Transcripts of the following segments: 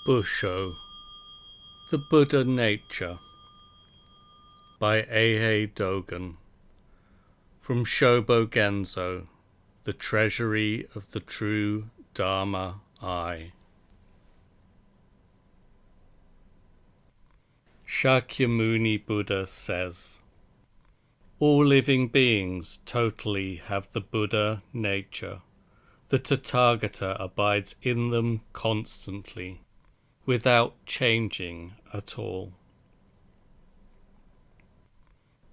Bussho, The Buddha Nature by A. Dogen, from Shobogenzo, The Treasury of the True Dharma I. Shakyamuni Buddha says, all living beings totally have the Buddha nature. The Tathagata abides in them constantly, without changing at all.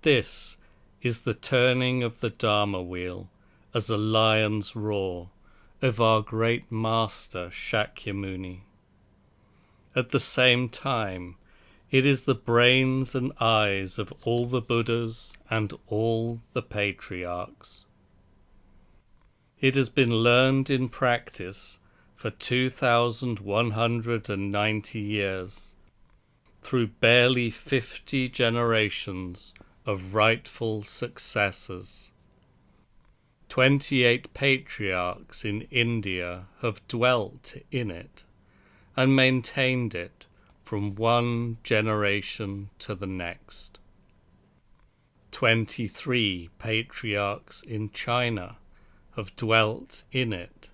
This is the turning of the Dharma wheel as a lion's roar of our great master Shakyamuni. At the same time, it is the brains and eyes of all the Buddhas and all the patriarchs. It has been learned in practice for 2,190 years, through barely 50 generations of rightful successors. 28 patriarchs in India have dwelt in it and maintained it from one generation to the next. 23 patriarchs in China have dwelt in it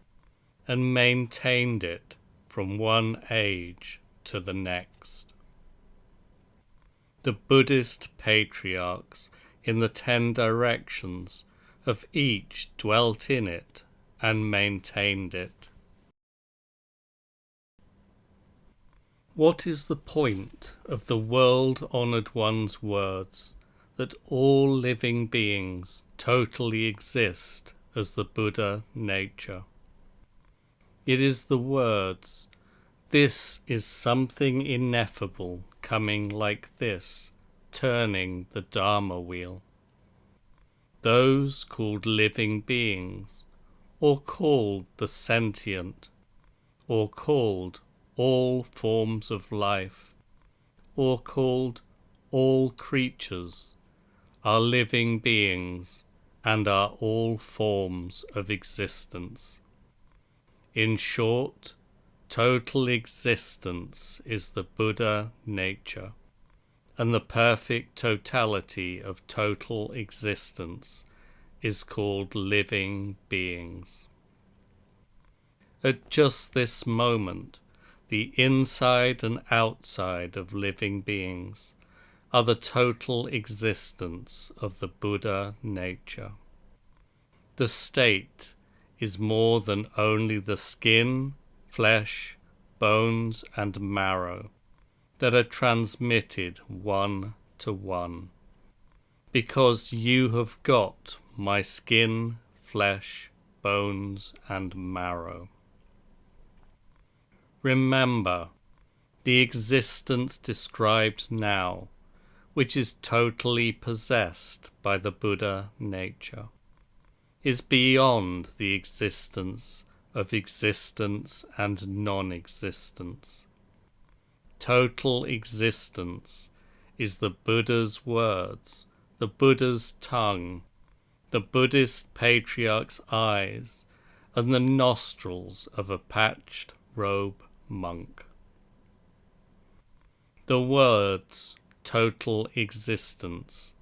and maintained it from one age to the next. The Buddhist patriarchs in the 10 directions have each dwelt in it and maintained it. What is the point of the world-honored one's words that all living beings totally exist as the Buddha nature? It is the words, this is something ineffable coming like this, turning the Dharma wheel. Those called living beings, or called the sentient, or called all forms of life, or called all creatures, are living beings and are all forms of existence. In short, total existence is the Buddha nature, and the perfect totality of total existence is called living beings. At just this moment, the inside and outside of living beings are the total existence of the Buddha nature. The state is more than only the skin, flesh, bones, and marrow that are transmitted one to one, because you have got my skin, flesh, bones, and marrow. Remember, the existence described now, which is totally possessed by the Buddha nature, is beyond the existence of existence and non-existence. Total existence is the Buddha's words, the Buddha's tongue, the Buddhist patriarch's eyes, and the nostrils of a patched robe monk. The words total existence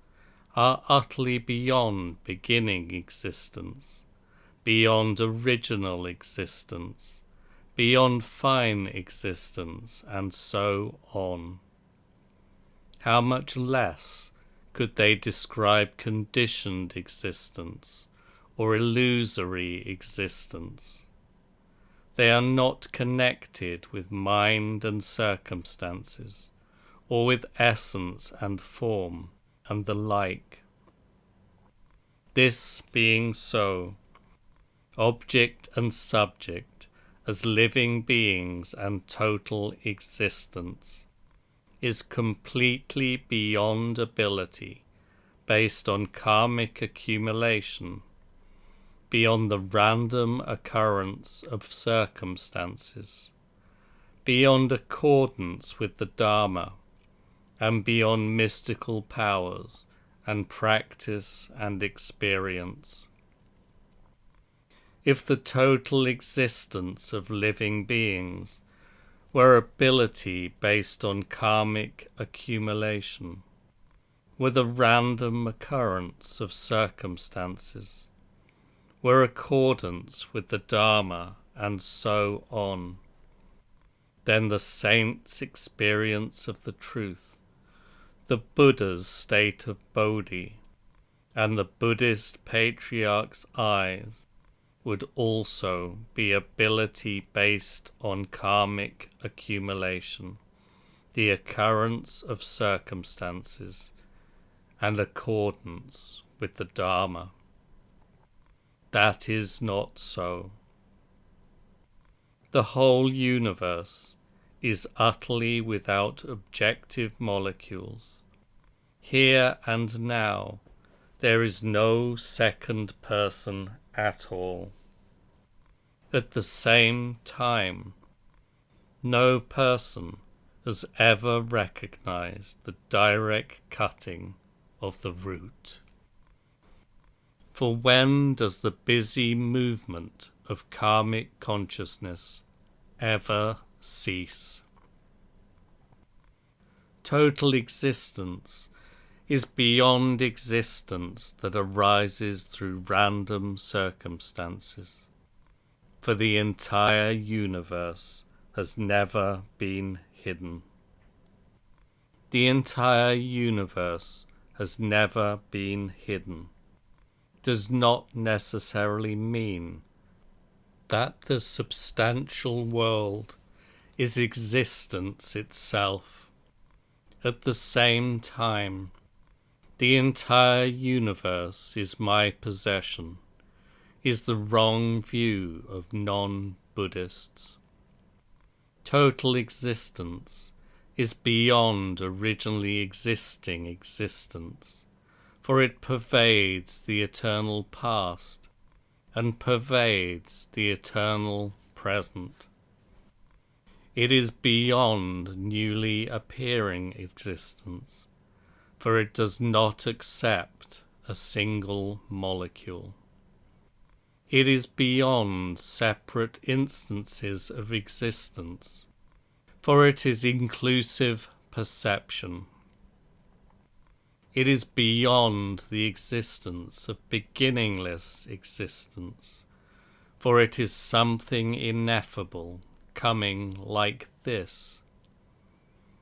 are utterly beyond beginning existence, beyond original existence, beyond fine existence, and so on. How much less could they describe conditioned existence or illusory existence? They are not connected with mind and circumstances, or with essence and form, and the like. This being so, object and subject, as living beings and total existence, is completely beyond ability, based on karmic accumulation, beyond the random occurrence of circumstances, beyond accordance with the Dharma, and beyond mystical powers and practice and experience. If the total existence of living beings were ability based on karmic accumulation, were the random occurrence of circumstances, were accordance with the Dharma, and so on, then the saint's experience of the truth, the Buddha's state of Bodhi, and the Buddhist patriarch's eyes would also be ability based on karmic accumulation, the occurrence of circumstances, and accordance with the Dharma. That is not so. The whole universe is utterly without objective molecules. Here and now, there is no second person at all. At the same time, no person has ever recognized the direct cutting of the root. For when does the busy movement of karmic consciousness ever cease? Total existence is beyond existence that arises through random circumstances, for the entire universe has never been hidden. The entire universe has never been hidden does not necessarily mean that the substantial world is existence itself. At the same time, the entire universe is my possession, is the wrong view of non-Buddhists. Total existence is beyond originally existing existence, for it pervades the eternal past and pervades the eternal present. It is beyond newly appearing existence, for it does not accept a single molecule. It is beyond separate instances of existence, for it is inclusive perception. It is beyond the existence of beginningless existence, for it is something ineffable coming like this.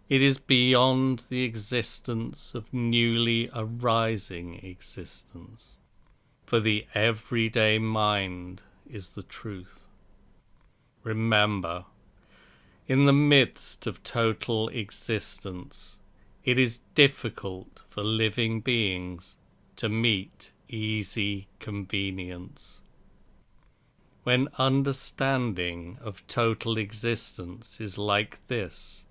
It is beyond the existence of newly arising existence, for the everyday mind is the truth. Remember, in the midst of total existence, it is difficult for living beings to meet easy convenience. When understanding of total existence is like this,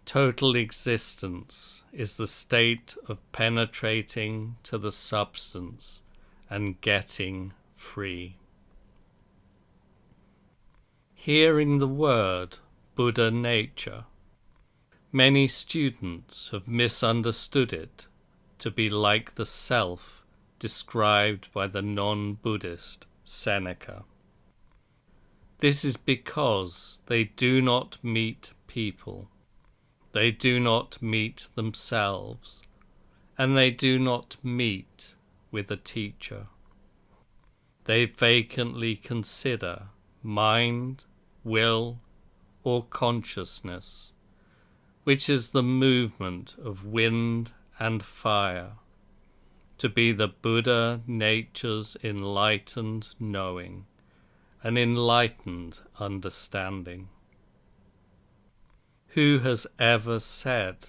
total existence is the state of penetrating to the substance and getting free. Hearing the word Buddha nature, many students have misunderstood it to be like the self described by the non-Buddhist Seneca. This is because they do not meet people, they do not meet themselves, and they do not meet with a teacher. They vacantly consider mind, will, or consciousness, which is the movement of wind and fire, to be the Buddha nature's enlightened knowing, an enlightened understanding. Who has ever said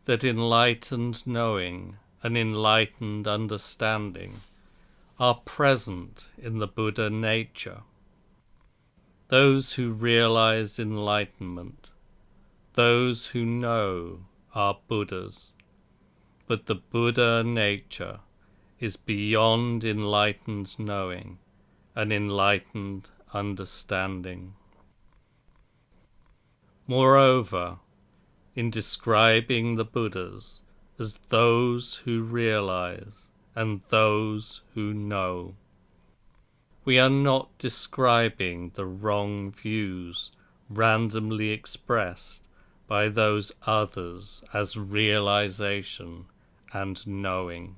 that enlightened knowing and enlightened understanding are present in the Buddha nature? Those who realize enlightenment, those who know, are Buddhas, but the Buddha nature is beyond enlightened knowing and enlightened understanding. Moreover, in describing the Buddhas as those who realize and those who know, we are not describing the wrong views randomly expressed by those others as realization and knowing.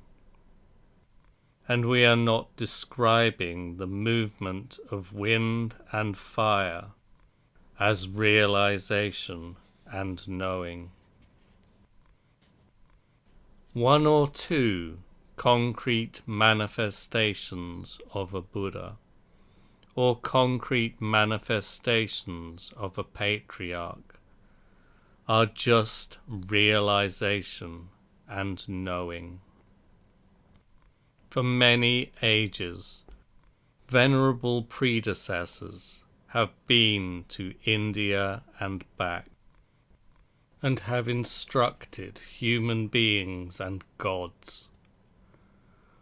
And we are not describing the movement of wind and fire as realization and knowing. One or two concrete manifestations of a Buddha, or concrete manifestations of a patriarch, are just realization and knowing. For many ages, venerable predecessors have been to India and back, and have instructed human beings and gods.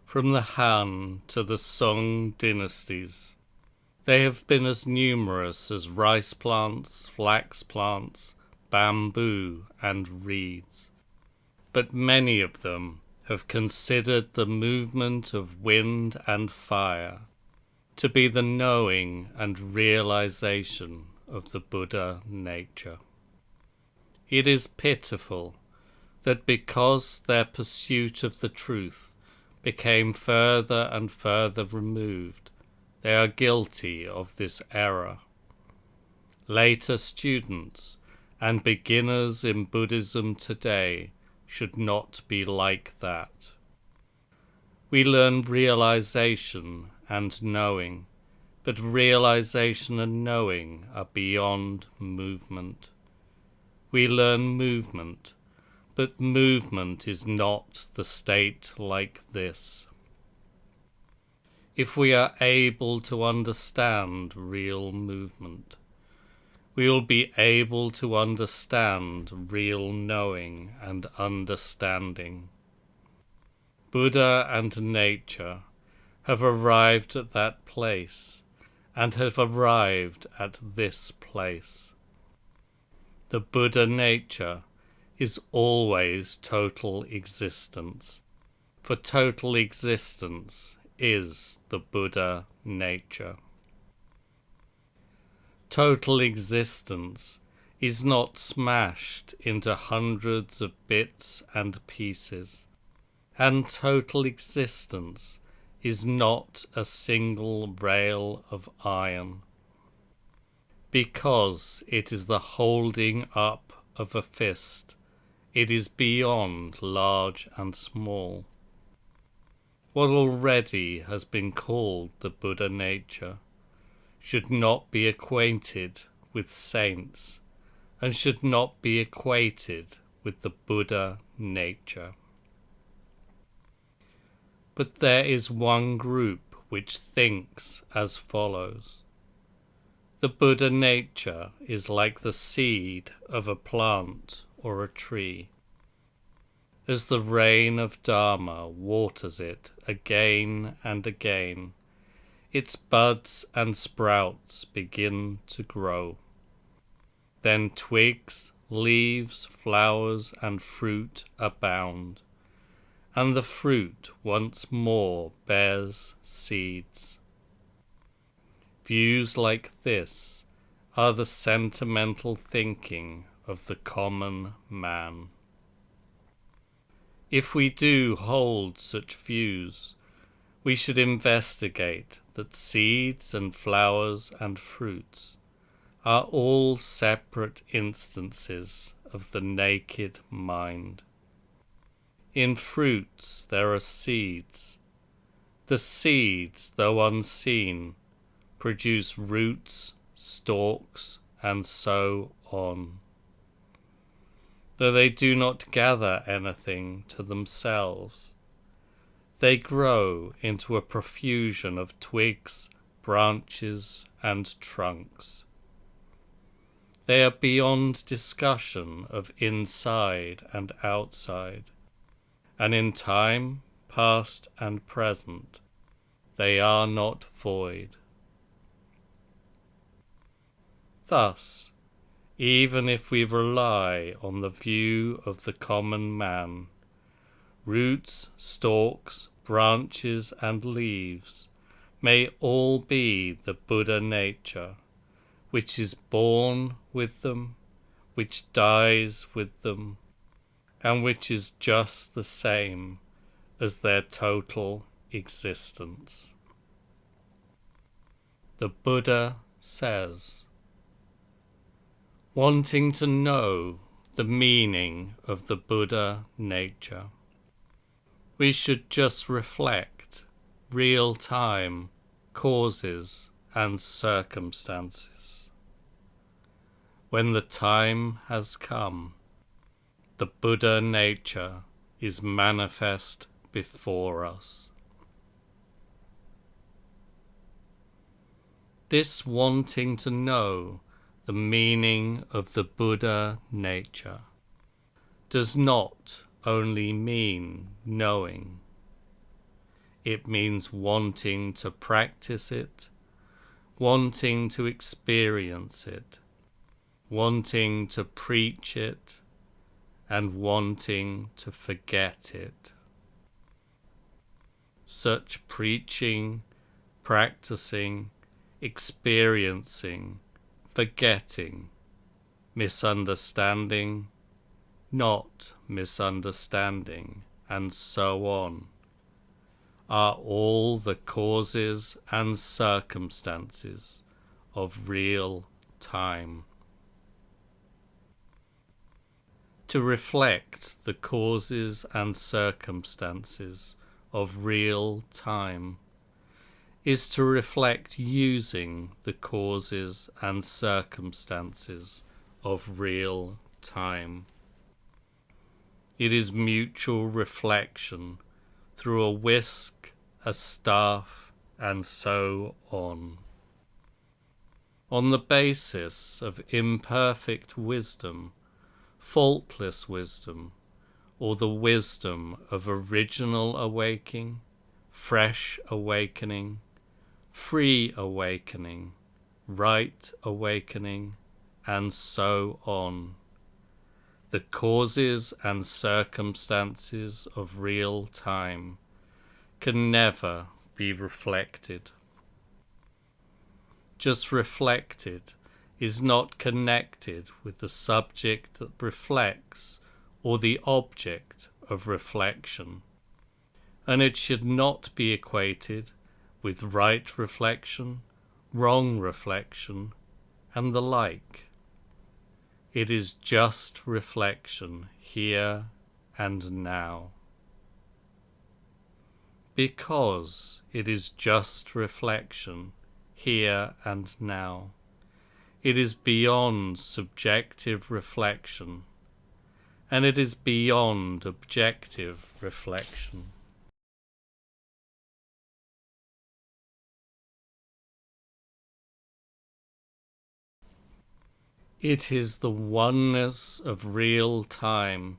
From the Han to the Song dynasties, they have been as numerous as rice plants, flax plants, bamboo, and reeds. But many of them have considered the movement of wind and fire to be the knowing and realization of the Buddha nature. It is pitiful that because their pursuit of the truth became further and further removed, they are guilty of this error. Later students and beginners in Buddhism today should not be like that. We learn realization and knowing, but realization and knowing are beyond movement. We learn movement, but movement is not the state like this. If we are able to understand real movement, we will be able to understand real knowing and understanding. Buddha and nature have arrived at that place, and have arrived at this place. The Buddha nature is always total existence, for total existence is the Buddha nature. Total existence is not smashed into hundreds of bits and pieces, and total existence is not a single rail of iron, because it is the holding up of a fist. It is beyond large and small. What already has been called the Buddha nature should not be acquainted with saints, and should not be equated with the Buddha nature. But there is one group which thinks as follows. The Buddha nature is like the seed of a plant or a tree. As the rain of Dharma waters it again and again, its buds and sprouts begin to grow. Then twigs, leaves, flowers, and fruit abound, and the fruit once more bears seeds. Views like this are the sentimental thinking of the common man. If we do hold such views, we should investigate that seeds and flowers and fruits are all separate instances of the naked mind. In fruits there are seeds. The seeds, though unseen, produce roots, stalks, and so on. Though they do not gather anything to themselves, they grow into a profusion of twigs, branches, and trunks. They are beyond discussion of inside and outside, and in time, past and present, they are not void. Thus, even if we rely on the view of the common man, roots, stalks, branches, and leaves may all be the Buddha nature, which is born with them, which dies with them, and which is just the same as their total existence. The Buddha says, wanting to know the meaning of the Buddha nature, we should just reflect real-time causes and circumstances. When the time has come, the Buddha nature is manifest before us. This wanting to know the meaning of the Buddha nature does not only mean knowing. It means wanting to practice it, wanting to experience it, wanting to preach it, and wanting to forget it. Such preaching, practicing, experiencing, forgetting, misunderstanding, not misunderstanding, and so on, are all the causes and circumstances of real time. To reflect the causes and circumstances of real time is to reflect using the causes and circumstances of real time. It is mutual reflection through a whisk, a staff, and so on. On the basis of imperfect wisdom, faultless wisdom, or the wisdom of original awakening, fresh awakening, free awakening, right awakening, and so on. The causes and circumstances of real time can never be reflected. Just reflected is not connected with the subject that reflects or the object of reflection, and it should not be equated with right reflection, wrong reflection, and the like. It is just reflection here and now. Because it is just reflection here and now, it is beyond subjective reflection, and it is beyond objective reflection. It is the oneness of real time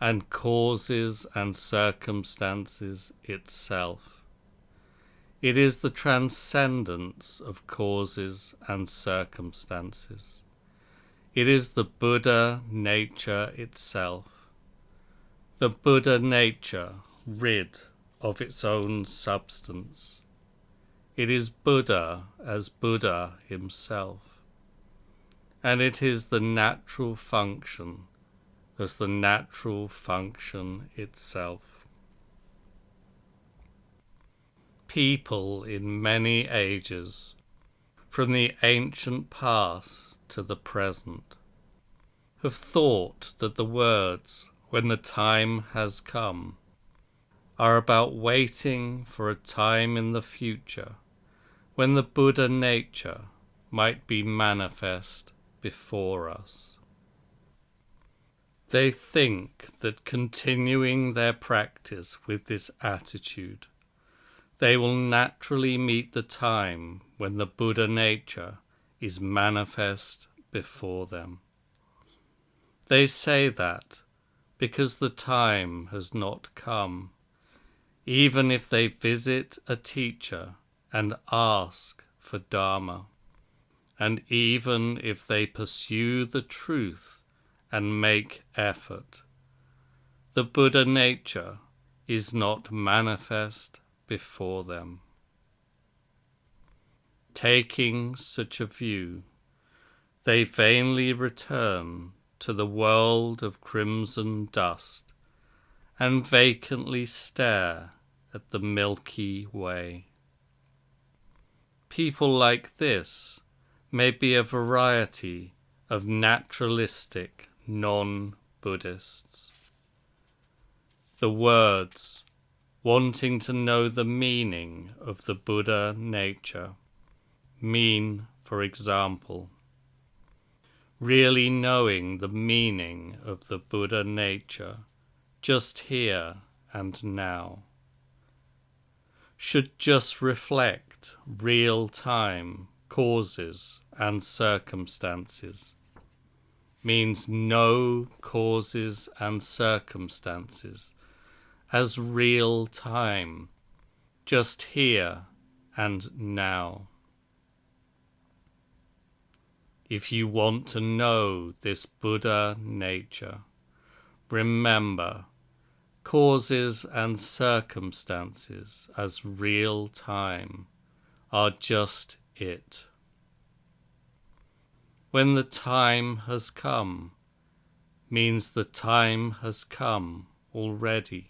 and causes and circumstances itself. It is the transcendence of causes and circumstances. It is the Buddha nature itself. The Buddha nature rid of its own substance. It is Buddha as Buddha himself. And it is the natural function as the natural function itself. People in many ages, from the ancient past to the present, have thought that the words, when the time has come, are about waiting for a time in the future when the Buddha nature might be manifest before us. They think that continuing their practice with this attitude, they will naturally meet the time when the Buddha nature is manifest before them. They say that because the time has not come, even if they visit a teacher and ask for Dharma, and even if they pursue the truth and make effort, the Buddha nature is not manifest before them. Taking such a view, They vainly return to the world of crimson dust and vacantly stare at the Milky Way. People like this may be a variety of naturalistic non-Buddhists. The words, wanting to know the meaning of the Buddha nature, mean, for example, really knowing the meaning of the Buddha nature just here and now, should just reflect real-time causes and circumstances, means know causes and circumstances as real time, just here and now. If you want to know this Buddha nature, remember causes and circumstances as real time are just it. When the time has come, means the time has come already.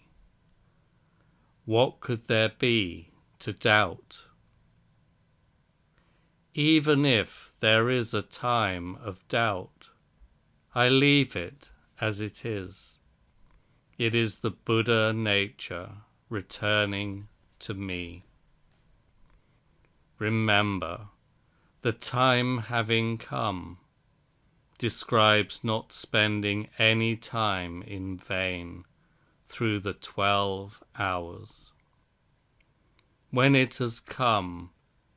What could there be to doubt? Even if there is a time of doubt, I leave it as it is. It is the Buddha nature returning to me. Remember, the time having come describes not spending any time in vain through the 12 hours. When it has come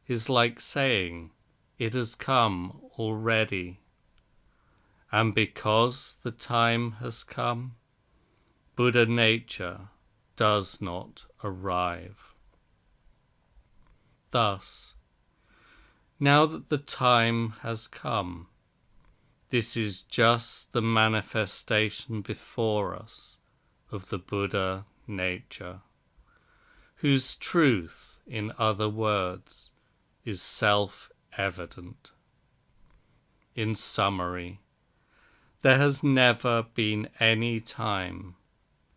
is like saying it has come already, and because the time has come, Buddha nature does not arrive. Thus, now that the time has come, this is just the manifestation before us of the Buddha nature, whose truth, in other words, is self-evident. In summary, there has never been any time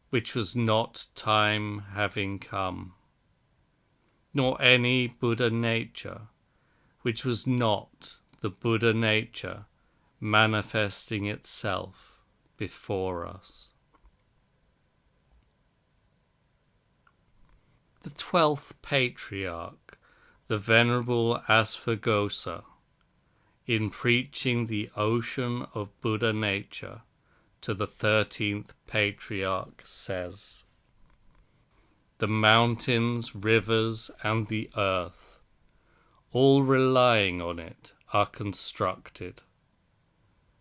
which was not time having come, nor any Buddha nature which was not the Buddha nature manifesting itself before us. The 12th Patriarch, the Venerable Asvaghosha, in preaching the ocean of Buddha nature to the 13th Patriarch, says, "The mountains, rivers, and the earth, all relying on it, are constructed.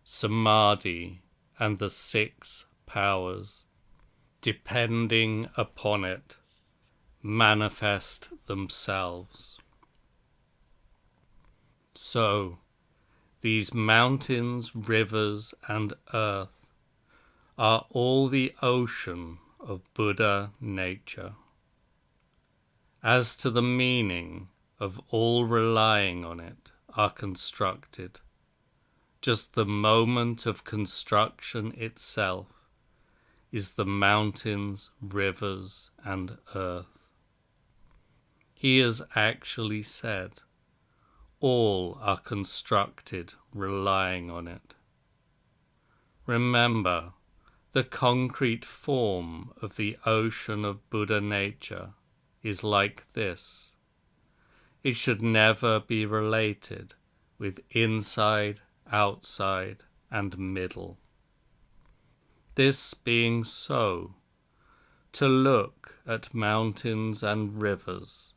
Samadhi and the 6 powers, depending upon it, manifest themselves. So, these mountains, rivers, and earth are all the ocean of Buddha nature. As to the meaning of all relying on it are constructed, just the moment of construction itself is the mountains, rivers, and earth. He has actually said, all are constructed relying on it. Remember, the concrete form of the ocean of Buddha nature is like this. It should never be related with inside, outside, and middle. This being so, to look at mountains and rivers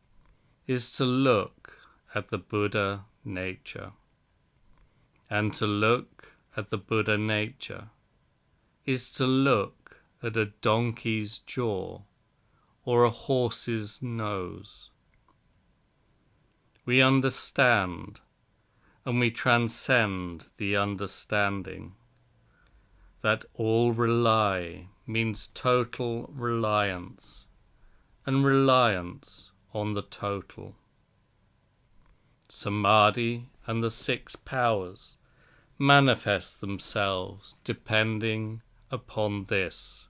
is to look at the Buddha nature, and to look at the Buddha nature is to look at a donkey's jaw or a horse's nose. We understand, and we transcend the understanding, that all rely means total reliance, and reliance on the total. Samadhi and the 6 powers manifest themselves depending upon this.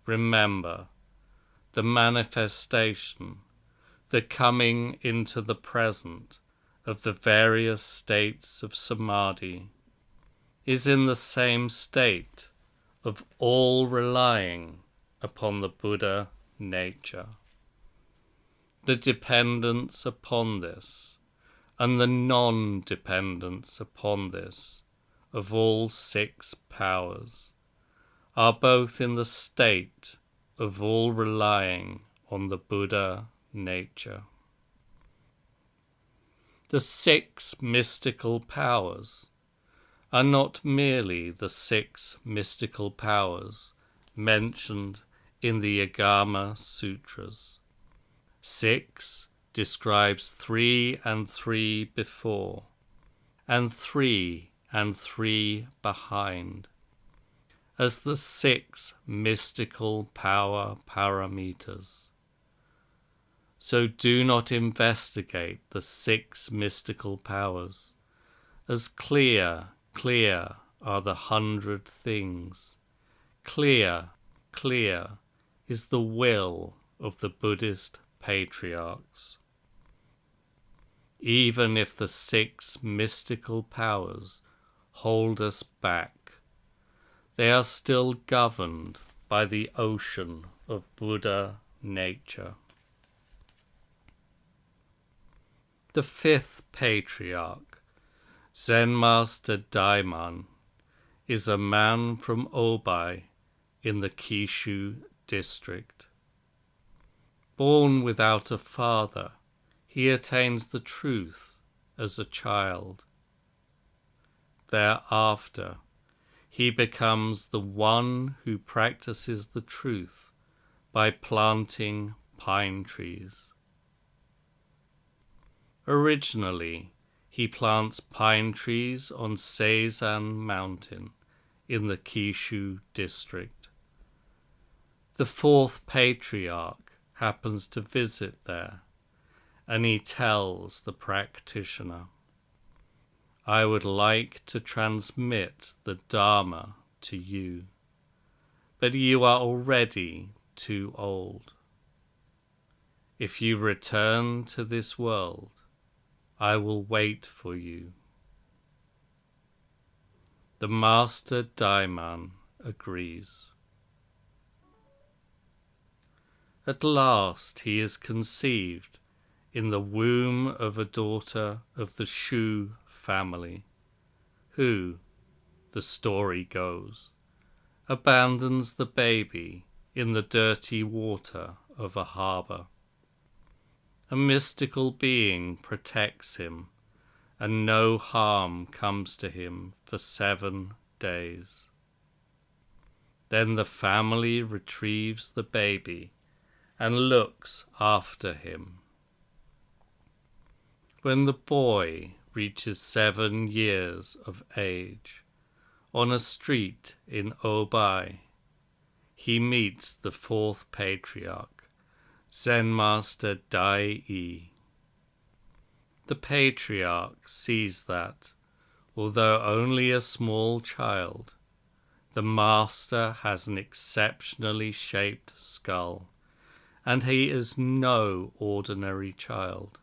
Remember, the manifestation, the coming into the present of the various states of samadhi, is in the same state of all relying upon the Buddha nature. The dependence upon this and the non-dependence upon this of all 6 powers are both in the state of all relying on the Buddha nature. The 6 mystical powers are not merely the 6 mystical powers mentioned in the Agama Sutras. 6 describes 3 and 3 before, and 3 and 3 behind, as the 6 mystical power paramitas. So do not investigate the 6 mystical powers, as clear are the 100 things. Clear is the will of the Buddhist patriarchs. Even if the 6 mystical powers hold us back, they are still governed by the ocean of Buddha nature. The 5th patriarch, Zen Master Daiman, is a man from Obai in the Kishu district. Born without a father, he attains the truth as a child. Thereafter, he becomes the one who practices the truth by planting pine trees. Originally, he plants pine trees on Seizan Mountain in the Kishu district. The 4th patriarch happens to visit there, and he tells the practitioner, "I would like to transmit the Dharma to you, but you are already too old. If you return to this world, I will wait for you." The Master Daiman agrees. At last he is conceived in the womb of a daughter of the Shu family, who, the story goes, abandons the baby in the dirty water of a harbour. A mystical being protects him, and no harm comes to him for 7 days. Then the family retrieves the baby and looks after him. When the boy reaches 7 years of age, on a street in Obai, he meets the 4th patriarch, Zen Master Dai. The patriarch sees that, although only a small child, the master has an exceptionally shaped skull, and he is no ordinary child.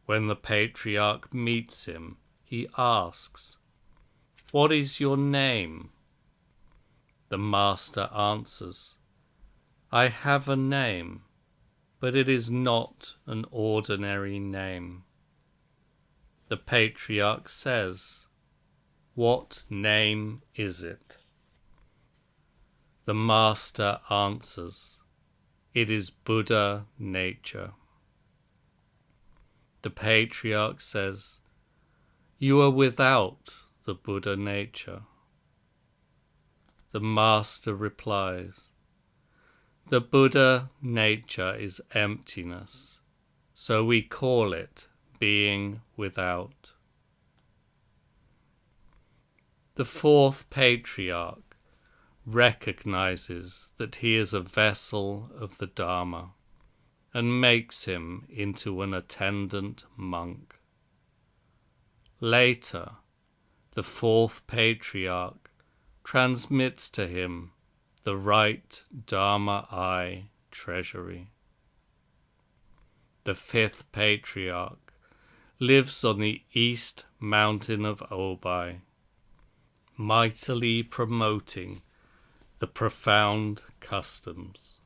When the patriarch meets him, he asks, "What is your name?" The master answers, "I have a name, but it is not an ordinary name." The patriarch says, "What name is it?" The master answers, "It is Buddha nature." The patriarch says, "You are without the Buddha nature." The master replies, "The Buddha nature is emptiness, so we call it being without." The 4th patriarch recognizes that he is a vessel of the Dharma and makes him into an attendant monk. Later, the fourth patriarch transmits to him the right Dharma Eye treasury. The fifth patriarch lives on the east mountain of Obai, mightily promoting the profound customs.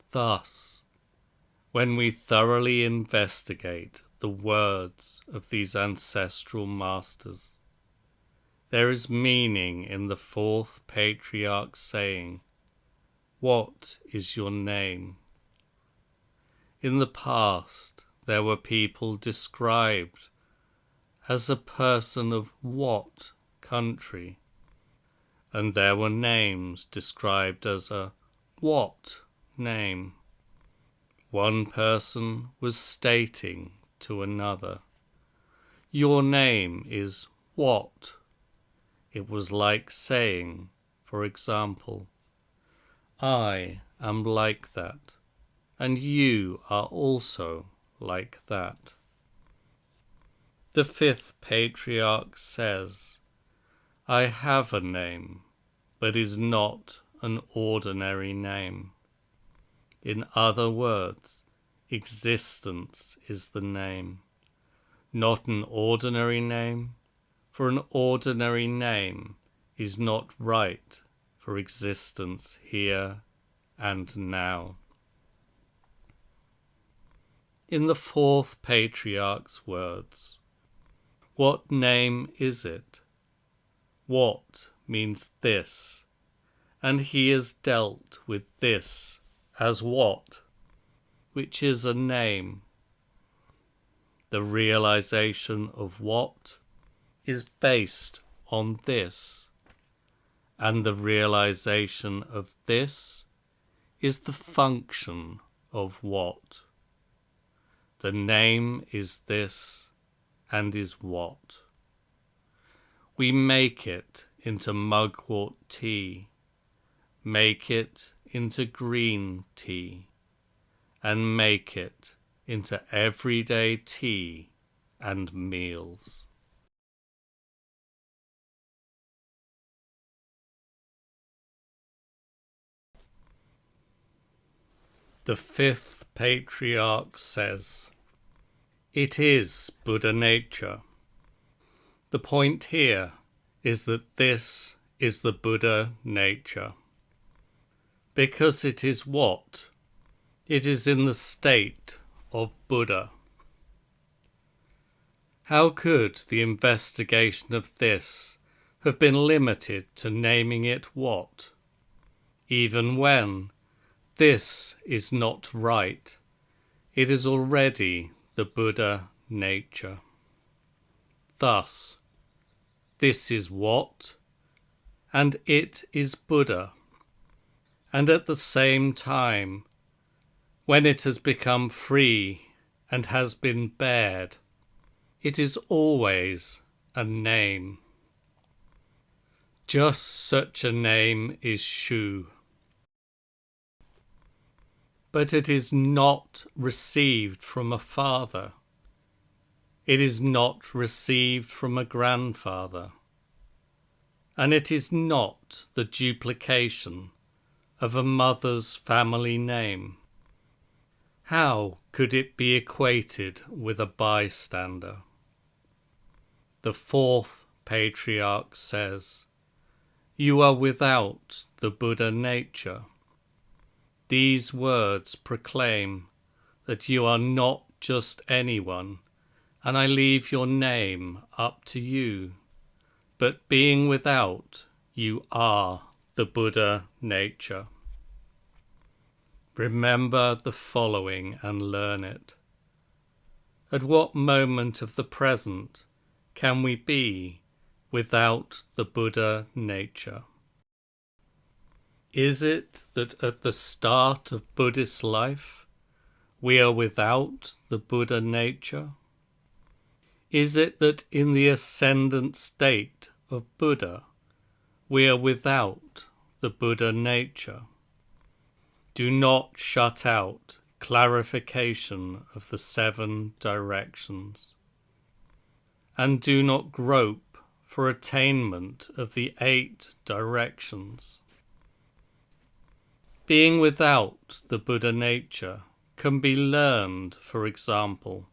Thus, when we thoroughly investigate the words of these ancestral masters, there is meaning in the fourth patriarch's saying, "What is your name?" In the past, there were people described as a person of what country, and there were names described as a what name. One person was stating to another, "Your name is what?" It was like saying, for example, "I am like that, and you are also like that." The fifth patriarch says, "I have a name, but is not an ordinary name." In other words, existence is the name, not an ordinary name, for an ordinary name is not right for existence here and now. In the fourth patriarch's words, what name is it? What means this, and he has dealt with this as what, which is a name. The realization of what is based on this, and the realization of this is the function of what. The name is this and is what. We make it into mugwort tea, make it into green tea, and make it into everyday tea and meals. The fifth patriarch says, "It is Buddha nature." The point here is that this is the Buddha nature. Because it is what? It is in the state of Buddha. How could the investigation of this have been limited to naming it what? Even when this is not right, it is already the Buddha nature. Thus, this is what, and it is Buddha. And at the same time, when it has become free and has been bared, it is always a name. Just such a name is Shu. But it is not received from a father. It is not received from a grandfather. And it is not the duplication of a mother's family name. How could it be equated with a bystander? The fourth patriarch says, "You are without the Buddha nature." These words proclaim that you are not just anyone, and I leave your name up to you. But being without, you are the Buddha nature. Remember the following and learn it. At what moment of the present can we be without the Buddha nature? Is it that at the start of Buddhist life we are without the Buddha nature? Is it that in the ascendant state of Buddha we are without the Buddha nature? Do not shut out clarification of the 7 directions. and do not grope for attainment of the 8 directions. Being without the Buddha nature can be learned, for example,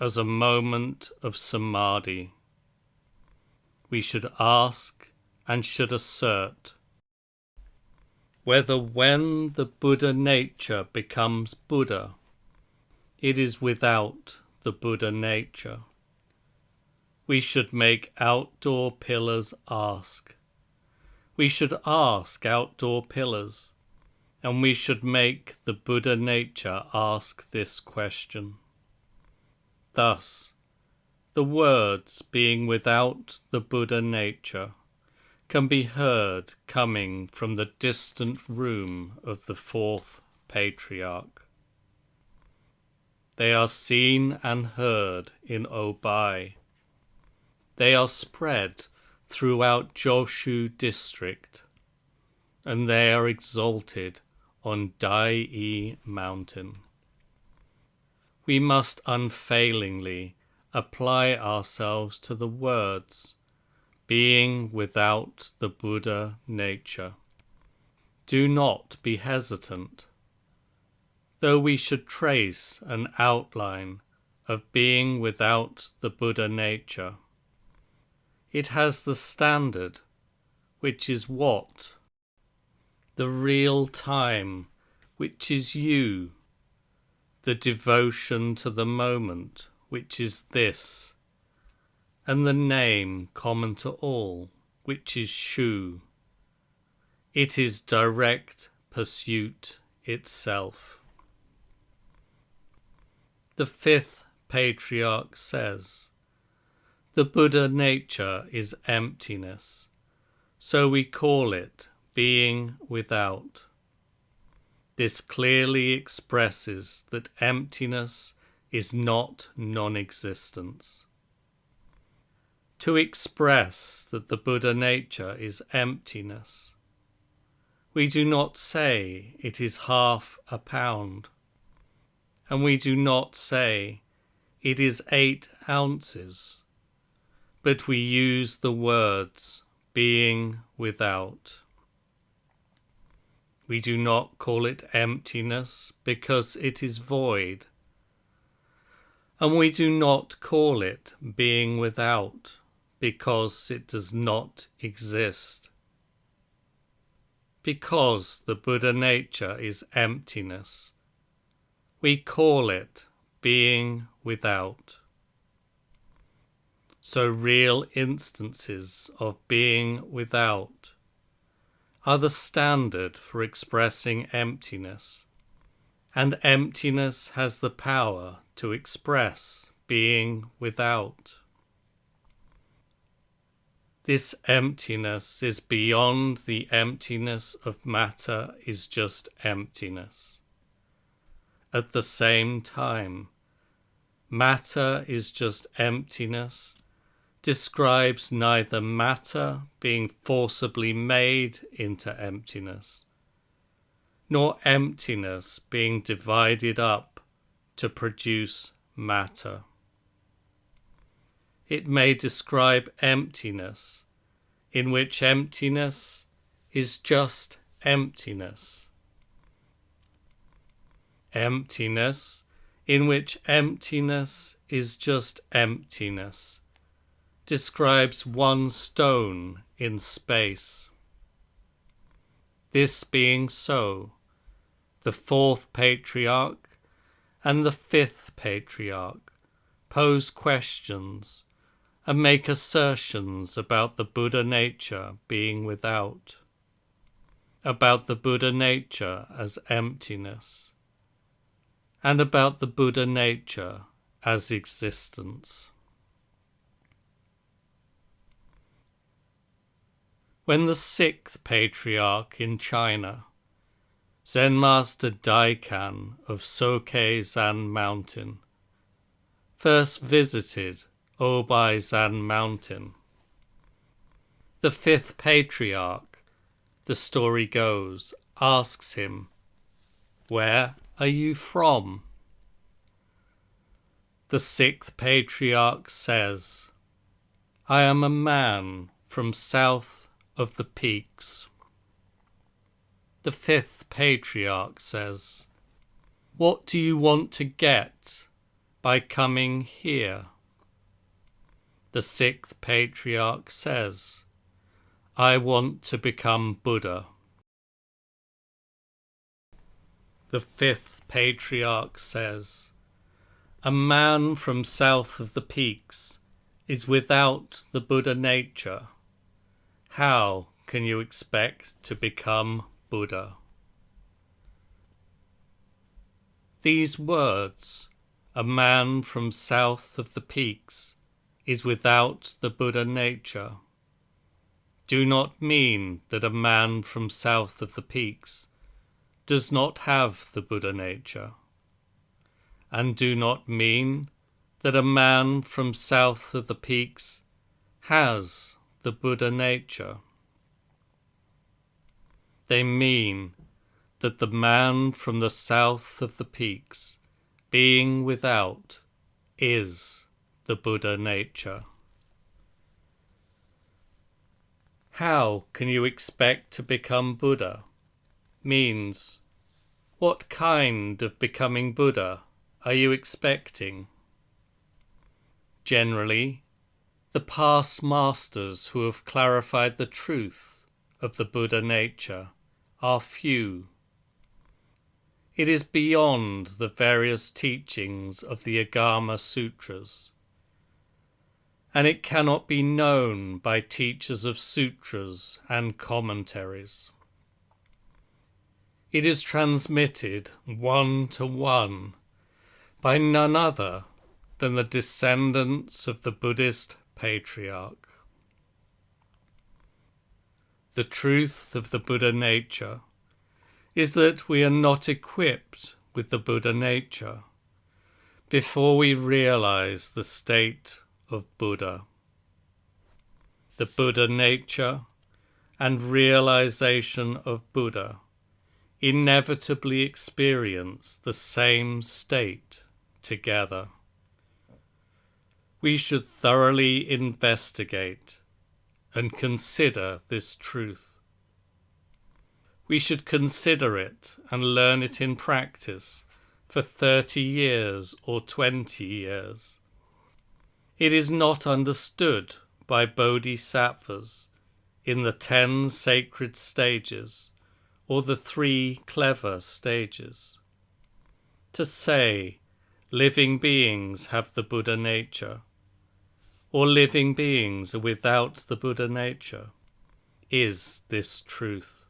as a moment of samadhi. We should ask and should assert whether when the Buddha nature becomes Buddha, it is without the Buddha nature. We should make outdoor pillars ask. We should ask outdoor pillars, and we should make the Buddha nature ask this question. Thus, the words being without the Buddha nature can be heard coming from the distant room of the 4th Patriarch. They are seen and heard in Obai. They are spread throughout Joshu district, and they are exalted on Dai Mountain. We must unfailingly apply ourselves to the words being without the Buddha nature. Do not be hesitant. Though we should trace an outline of being without the Buddha nature, it has the standard, which is what? The real time, which is you. The devotion to the moment, which is this. And the name common to all, which is Shu. It is direct pursuit itself. The 5th Patriarch says, the Buddha nature is emptiness, so we call it being without. This clearly expresses that emptiness is not non-existence. To express that the Buddha nature is emptiness, we do not say it is half a pound, and we do not say it is 8 ounces, but we use the words being without. We do not call it emptiness because it is void, and we do not call it being without because it does not exist. Because the Buddha nature is emptiness, we call it being without. So real instances of being without are the standard for expressing emptiness, and emptiness has the power to express being without. This emptiness is beyond the emptiness of matter is just emptiness. At the same time, matter is just emptiness describes neither matter being forcibly made into emptiness, nor emptiness being divided up to produce matter. It may describe emptiness, in which emptiness is just emptiness. Emptiness, in which emptiness is just emptiness, describes one stone in space. This being so, the 4th Patriarch and the 5th Patriarch pose questions and make assertions about the Buddha nature being without, about the Buddha nature as emptiness, and about the Buddha nature as existence. When the 6th Patriarch in China, Zen Master Daikan of Sokeizan Mountain, first visited Obaizan Mountain, the 5th Patriarch, the story goes, asks him, "Where are you from?" The 6th Patriarch says, I am a man from south of the peaks. The fifth patriarch says, what do you want to get by coming here? The sixth patriarch says, I want to become Buddha. The fifth patriarch says, a man from south of the peaks is without the Buddha nature. How can you expect to become Buddha? These words, a man from south of the peaks is without the Buddha nature, do not mean that a man from south of the peaks does not have the Buddha nature, and do not mean that a man from south of the peaks has the Buddha nature. They mean that the man from the south of the peaks, being without, is the Buddha nature. How can you expect to become Buddha? Means, what kind of becoming Buddha are you expecting? Generally, the past masters who have clarified the truth of the Buddha nature are few. It is beyond the various teachings of the Agama Sutras, and it cannot be known by teachers of sutras and commentaries. It is transmitted one-to-one by none other than the descendants of the Buddhist patriarch. The truth of the Buddha nature is that we are not equipped with the Buddha nature before we realize the state of Buddha. The Buddha nature and realization of Buddha inevitably experience the same state together. We should thoroughly investigate and consider this truth. We should consider it and learn it in practice for 30 years or 20 years. It is not understood by bodhisattvas in the 10 sacred stages or the 3 clever stages. To say living beings have the Buddha nature, or living beings are without the Buddha nature, is this truth.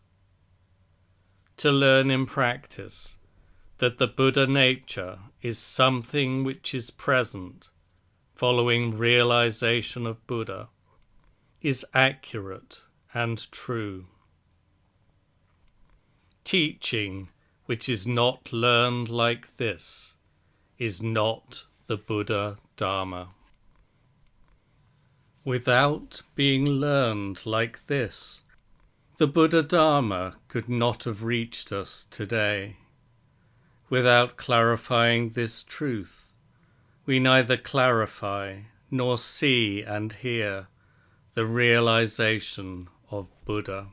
To learn in practice that the Buddha nature is something which is present following realization of Buddha is accurate and true. Teaching which is not learned like this is not the Buddha Dharma. Without being learned like this, the Buddha Dharma could not have reached us today. Without clarifying this truth, we neither clarify nor see and hear the realization of Buddha.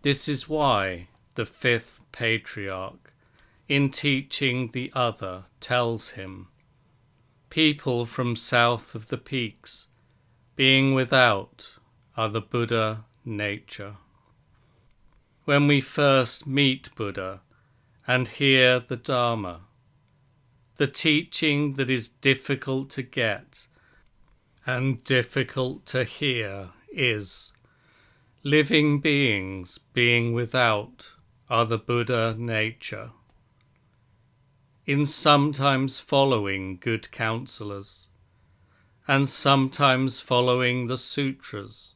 This is why the fifth patriarch, in teaching the other, tells him, people from south of the peaks, being without, are the Buddha nature. When we first meet Buddha and hear the Dharma, the teaching that is difficult to get and difficult to hear is, living beings being without are the Buddha nature. In sometimes following good counselors, and sometimes following the sutras,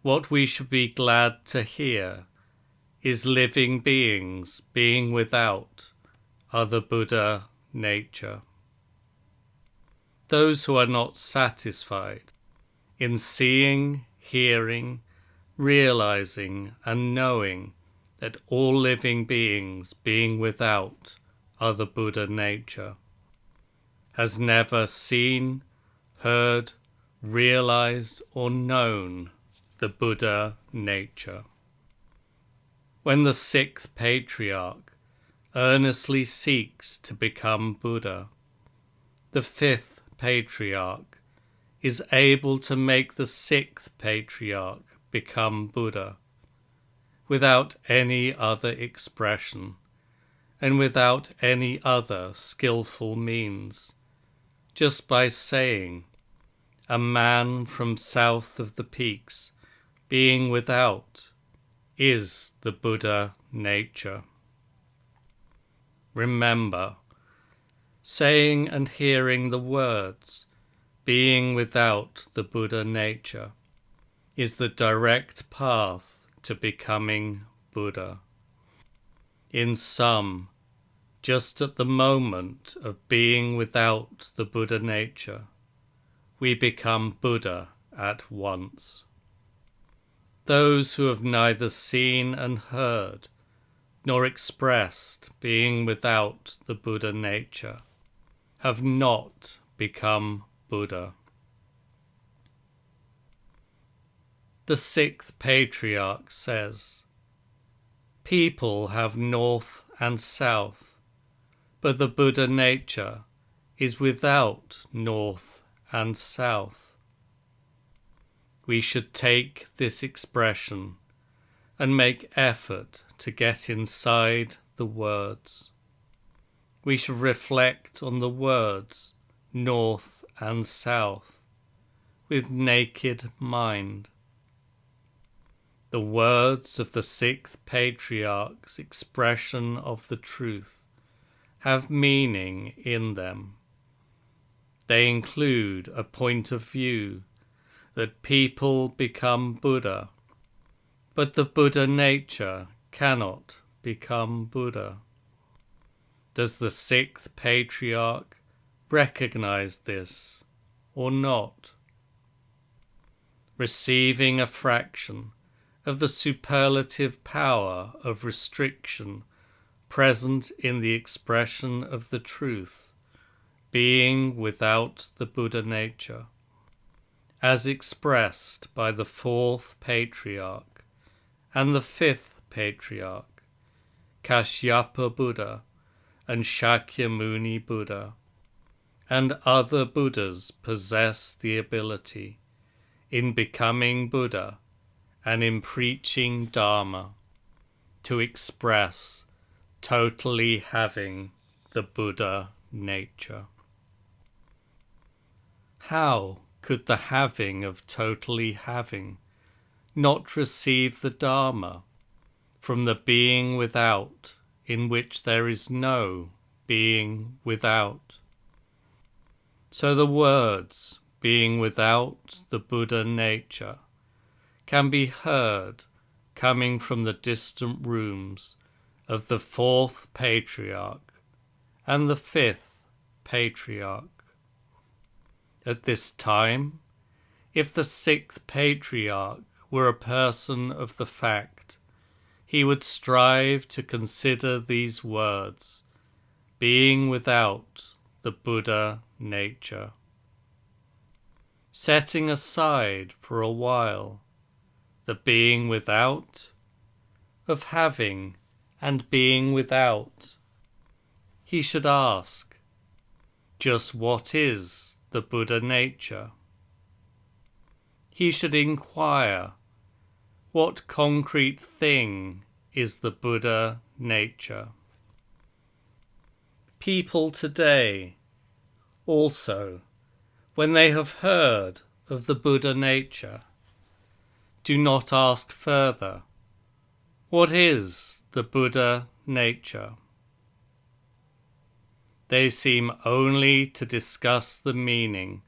what we should be glad to hear is living beings being without are the Buddha nature. Those who are not satisfied in seeing, hearing, realizing and knowing that all living beings being without are the Buddha nature, has never seen, heard, realized or known the Buddha nature. When the sixth patriarch earnestly seeks to become Buddha, the fifth patriarch is able to make the sixth patriarch become Buddha without any other expression and without any other skillful means, just by saying, "A man from south of the peaks, being without, is the Buddha nature." Remember, saying and hearing the words, "being without the Buddha nature," is the direct path to becoming Buddha. In sum, just at the moment of being without the Buddha nature, we become Buddha at once. Those who have neither seen and heard, nor expressed being without the Buddha nature, have not become Buddha. The sixth patriarch says, "People have north and south, but the Buddha nature is without north and south." We should take this expression and make effort to get inside the words. We should reflect on the words north and south with naked mind. The words of the sixth patriarch's expression of the truth have meaning in them. They include a point of view that people become Buddha, but the Buddha nature cannot become Buddha. Does the sixth patriarch recognize this or not? Receiving a fraction of the superlative power of restriction present in the expression of the truth, being without the Buddha nature, as expressed by the fourth patriarch and the fifth patriarch, Kashyapa Buddha and Shakyamuni Buddha, and other Buddhas possess the ability, in becoming Buddha and in preaching Dharma, to express totally having the Buddha nature. How could the having of totally having not receive the Dharma from the being without, in which there is no being without? So the words, "being without the Buddha nature," can be heard coming from the distant rooms of the fourth patriarch and the fifth patriarch. At this time, if the sixth patriarch were a person of the fact, he would strive to consider these words, "being without the Buddha nature," setting aside for a while the being without, of having and being without. He should ask, just what is the Buddha nature? He should inquire, what concrete thing is the Buddha nature? People today, also, when they have heard of the Buddha nature, do not ask further, what is the Buddha nature? They seem only to discuss the meaning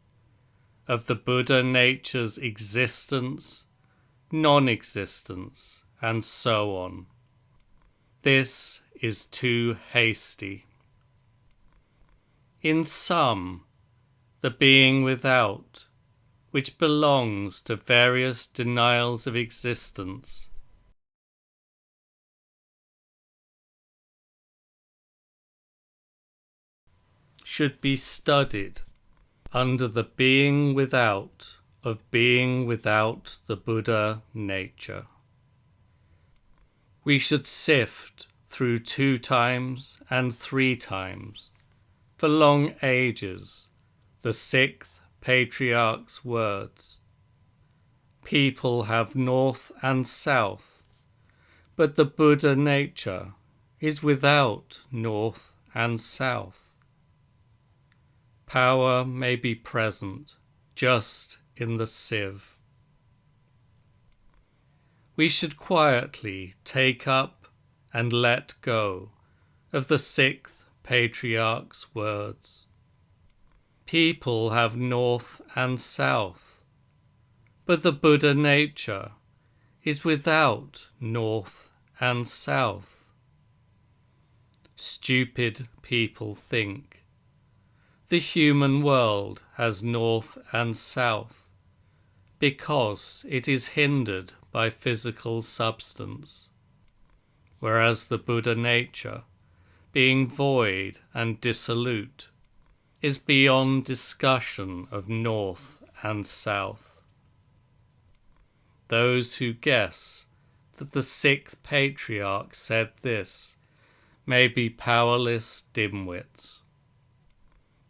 of the Buddha nature's existence, non-existence, and so on. This is too hasty. In sum, the being without, which belongs to various denials of existence, should be studied under the being without of being without the Buddha nature. We should sift through 2 times and 3 times, for long ages, the 6th Patriarch's words. People have north and south, but the Buddha nature is without north and south. Power may be present just in the sieve. We should quietly take up and let go of the 6th Patriarch's words. People have north and south, but the Buddha nature is without north and south. Stupid people think the human world has north and south because it is hindered by physical substance, whereas the Buddha nature, being void and dissolute, is beyond discussion of north and south. Those who guess that the 6th Patriarch said this may be powerless dimwits.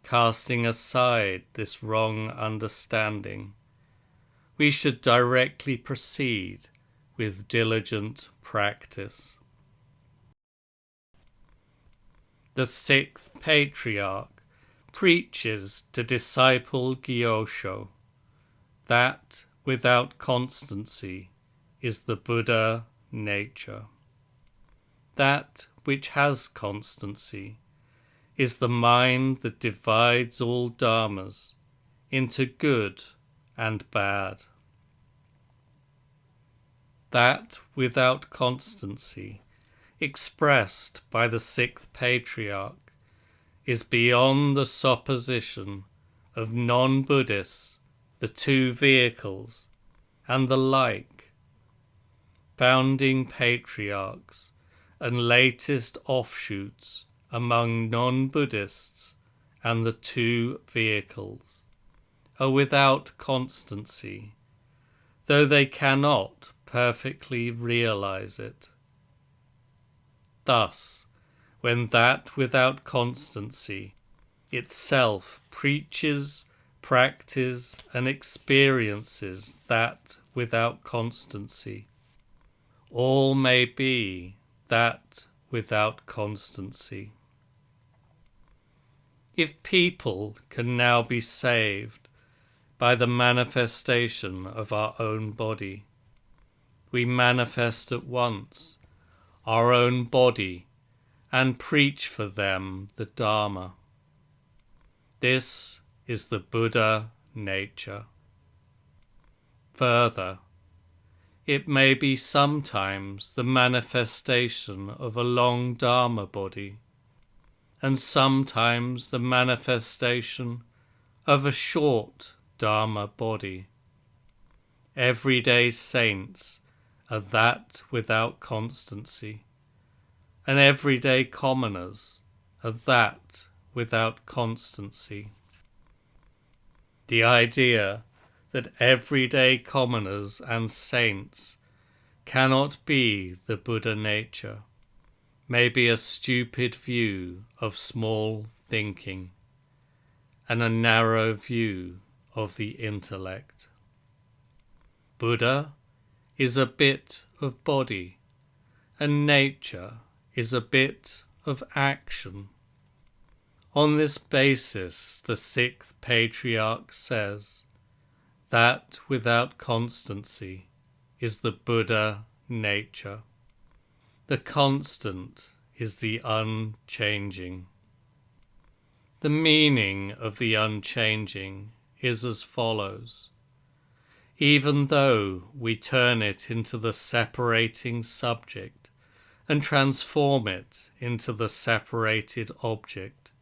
Casting aside this wrong understanding, we should directly proceed with diligent practice. The 6th Patriarch preaches to disciple Gyosho that without constancy is the Buddha nature. That which has constancy is the mind that divides all dharmas into good and bad. That without constancy, expressed by the 6th Patriarch, is beyond the supposition of non-Buddhists, the 2 vehicles, and the like, founding patriarchs and latest offshoots among non-Buddhists and the 2 vehicles, are without constancy, though they cannot perfectly realize it. Thus, when that without constancy itself preaches, practices, and experiences that without constancy, all may be that without constancy. If people can now be saved by the manifestation of our own body, we manifest at once our own body and preach for them the Dharma. This is the Buddha nature. Further, it may be sometimes the manifestation of a long Dharma body, and sometimes the manifestation of a short Dharma body. Everyday saints are that without constancy, and everyday commoners are that without constancy. The idea that everyday commoners and saints cannot be the Buddha nature may be a stupid view of small thinking and a narrow view of the intellect. Buddha is a bit of body, and nature is a bit of action. On this basis, the 6th Patriarch says that without constancy is the Buddha nature. The constant is the unchanging. The meaning of the unchanging is as follows. Even though we turn it into the separating subject and transform it into the separated object,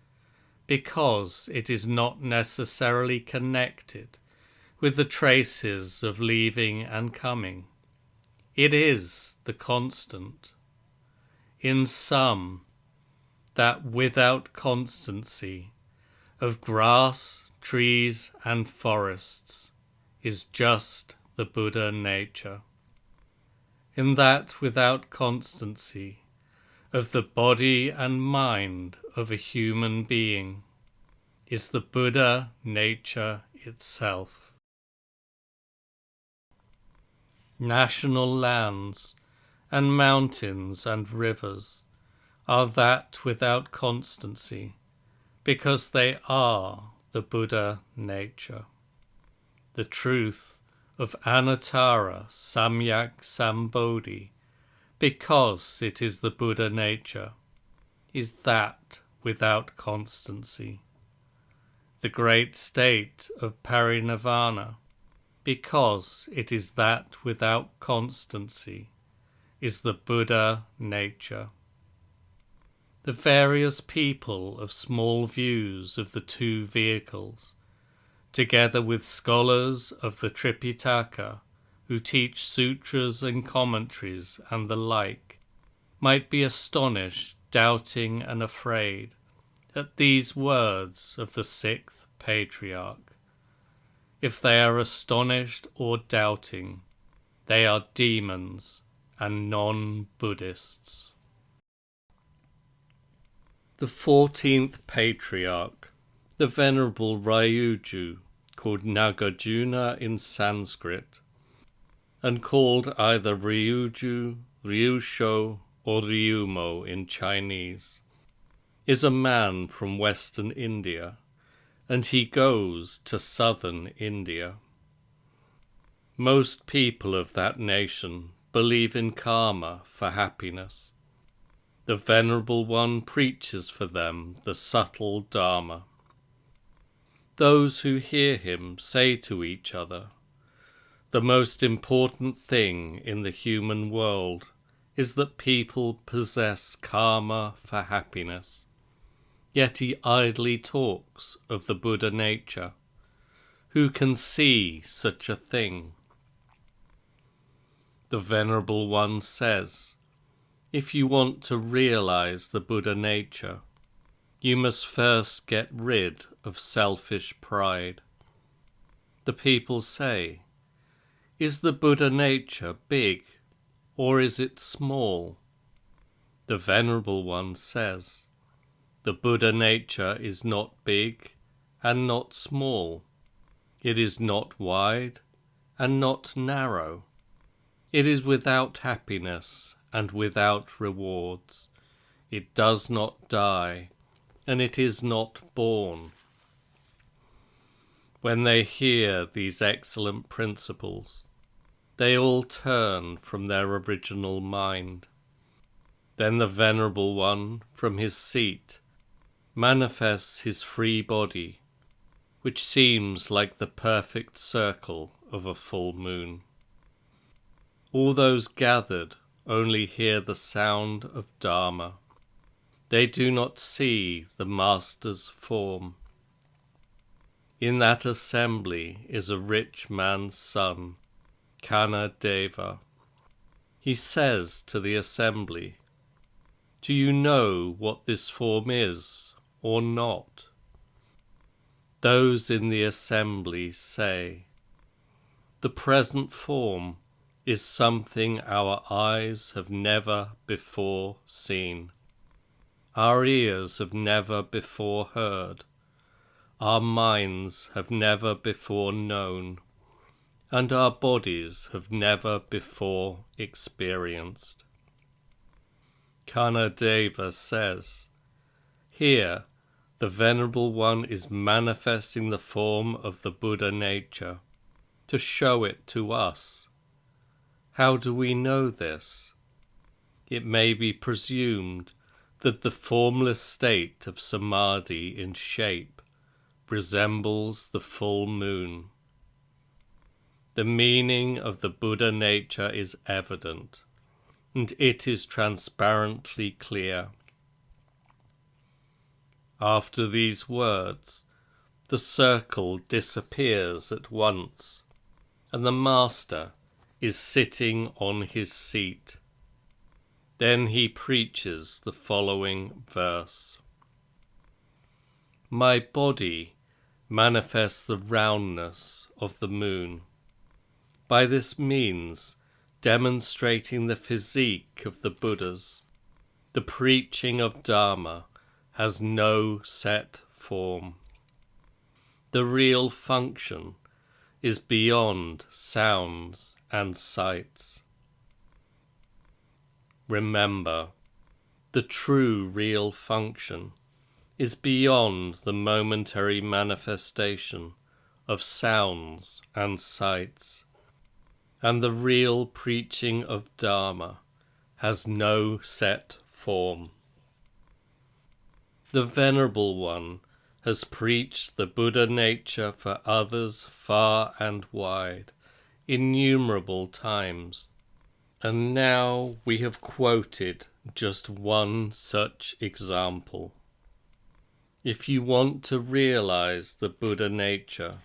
because it is not necessarily connected with the traces of leaving and coming, it is the constant. In sum, that without constancy of grass, trees, and forests is just the Buddha nature. In that without constancy of the body and mind of a human being is the Buddha nature itself. National lands and mountains and rivers are that without constancy, because they are the Buddha nature. The truth of Anuttara Samyak Sambodhi, because it is the Buddha nature, is that without constancy. The great state of parinirvana, because it is that without constancy, is the Buddha nature. The various people of small views of the two vehicles, together with scholars of the Tripitaka who teach sutras and commentaries and the like, might be astonished, doubting and afraid at these words of the sixth patriarch. If they are astonished or doubting, they are demons and non-Buddhists. The 14th patriarch, the Venerable Ryuju, called Nagarjuna in Sanskrit, and called either Ryuju, Ryusho, or Ryumo in Chinese, is a man from Western India, and he goes to southern India. Most people of that nation believe in karma for happiness. The Venerable One preaches for them the subtle Dharma. Those who hear him say to each other, "The most important thing in the human world is that people possess karma for happiness." Yet he idly talks of the Buddha nature. Who can see such a thing? The Venerable One says, if you want to realize the Buddha nature, you must first get rid of selfish pride. The people say, is the Buddha nature big, or is it small? The Venerable One says, the Buddha nature is not big and not small. It is not wide and not narrow. It is without happiness and without rewards. It does not die, and it is not born. When they hear these excellent principles, they all turn from their original mind. Then the Venerable One, from his seat, manifests his free body, which seems like the perfect circle of a full moon. All those gathered only hear the sound of Dharma. They do not see the Master's form. In that assembly is a rich man's son, Kanadeva. He says to the assembly, do you know what this form is, or not? Those in the assembly say, the present form is something our eyes have never before seen, our ears have never before heard, our minds have never before known, and our bodies have never before experienced. Kanadeva says, here the Venerable One is manifesting the form of the Buddha nature to show it to us. How do we know this? It may be presumed that the formless state of samadhi in shape resembles the full moon. The meaning of the Buddha nature is evident, and it is transparently clear. After these words, the circle disappears at once, and the Master is sitting on his seat. Then he preaches the following verse. My body manifests the roundness of the moon, by this means demonstrating the physique of the Buddhas. The preaching of Dharma has no set form. The real function is beyond sounds and sights. Remember, the true real function is beyond the momentary manifestation of sounds and sights, and the real preaching of Dharma has no set form. The Venerable One has preached the Buddha nature for others far and wide, innumerable times, and now we have quoted just one such example. If you want to realize the Buddha nature,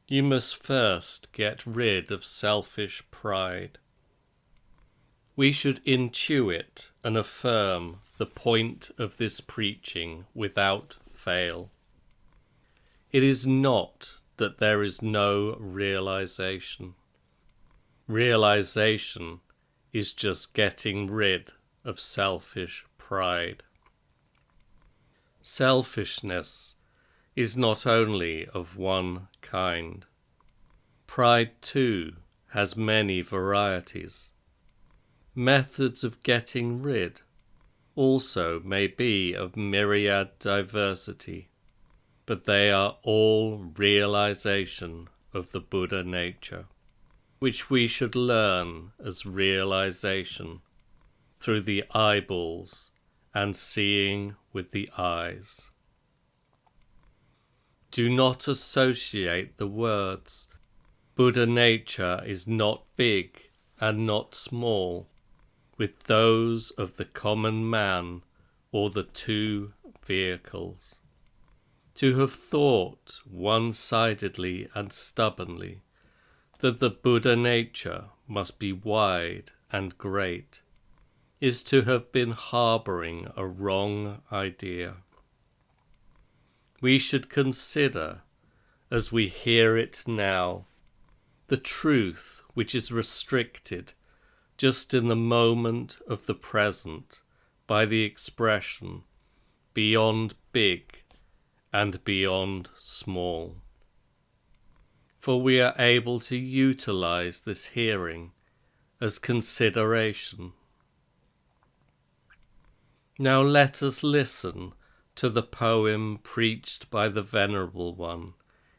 you must first get rid of selfish pride. We should intuit and affirm the point of this preaching without fail. It is not that there is no realization. Realization is just getting rid of selfish pride. Selfishness is not only of one kind. Pride too has many varieties. Methods of getting rid also may be of myriad diversity, but they are all realization of the Buddha nature, which we should learn as realization through the eyeballs and seeing with the eyes. Do not associate the words. Buddha nature is not big and not small with those of the common man or the two vehicles. To have thought one-sidedly and stubbornly that the Buddha nature must be wide and great is to have been harboring a wrong idea. We should consider, as we hear it now, the truth which is restricted just in the moment of the present by the expression beyond big and beyond small. For we are able to utilize this hearing as consideration. Now let us listen to the poem preached by the Venerable One,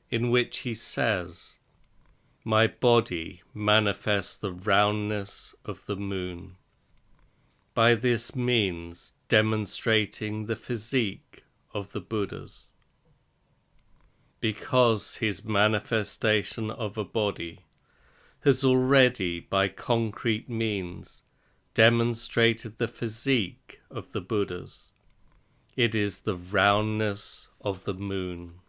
in which he says, "My body manifests the roundness of the moon," by this means demonstrating the physique of the Buddhas. Because his manifestation of a body has already by concrete means demonstrated the physique of the Buddhas, it is the roundness of the moon.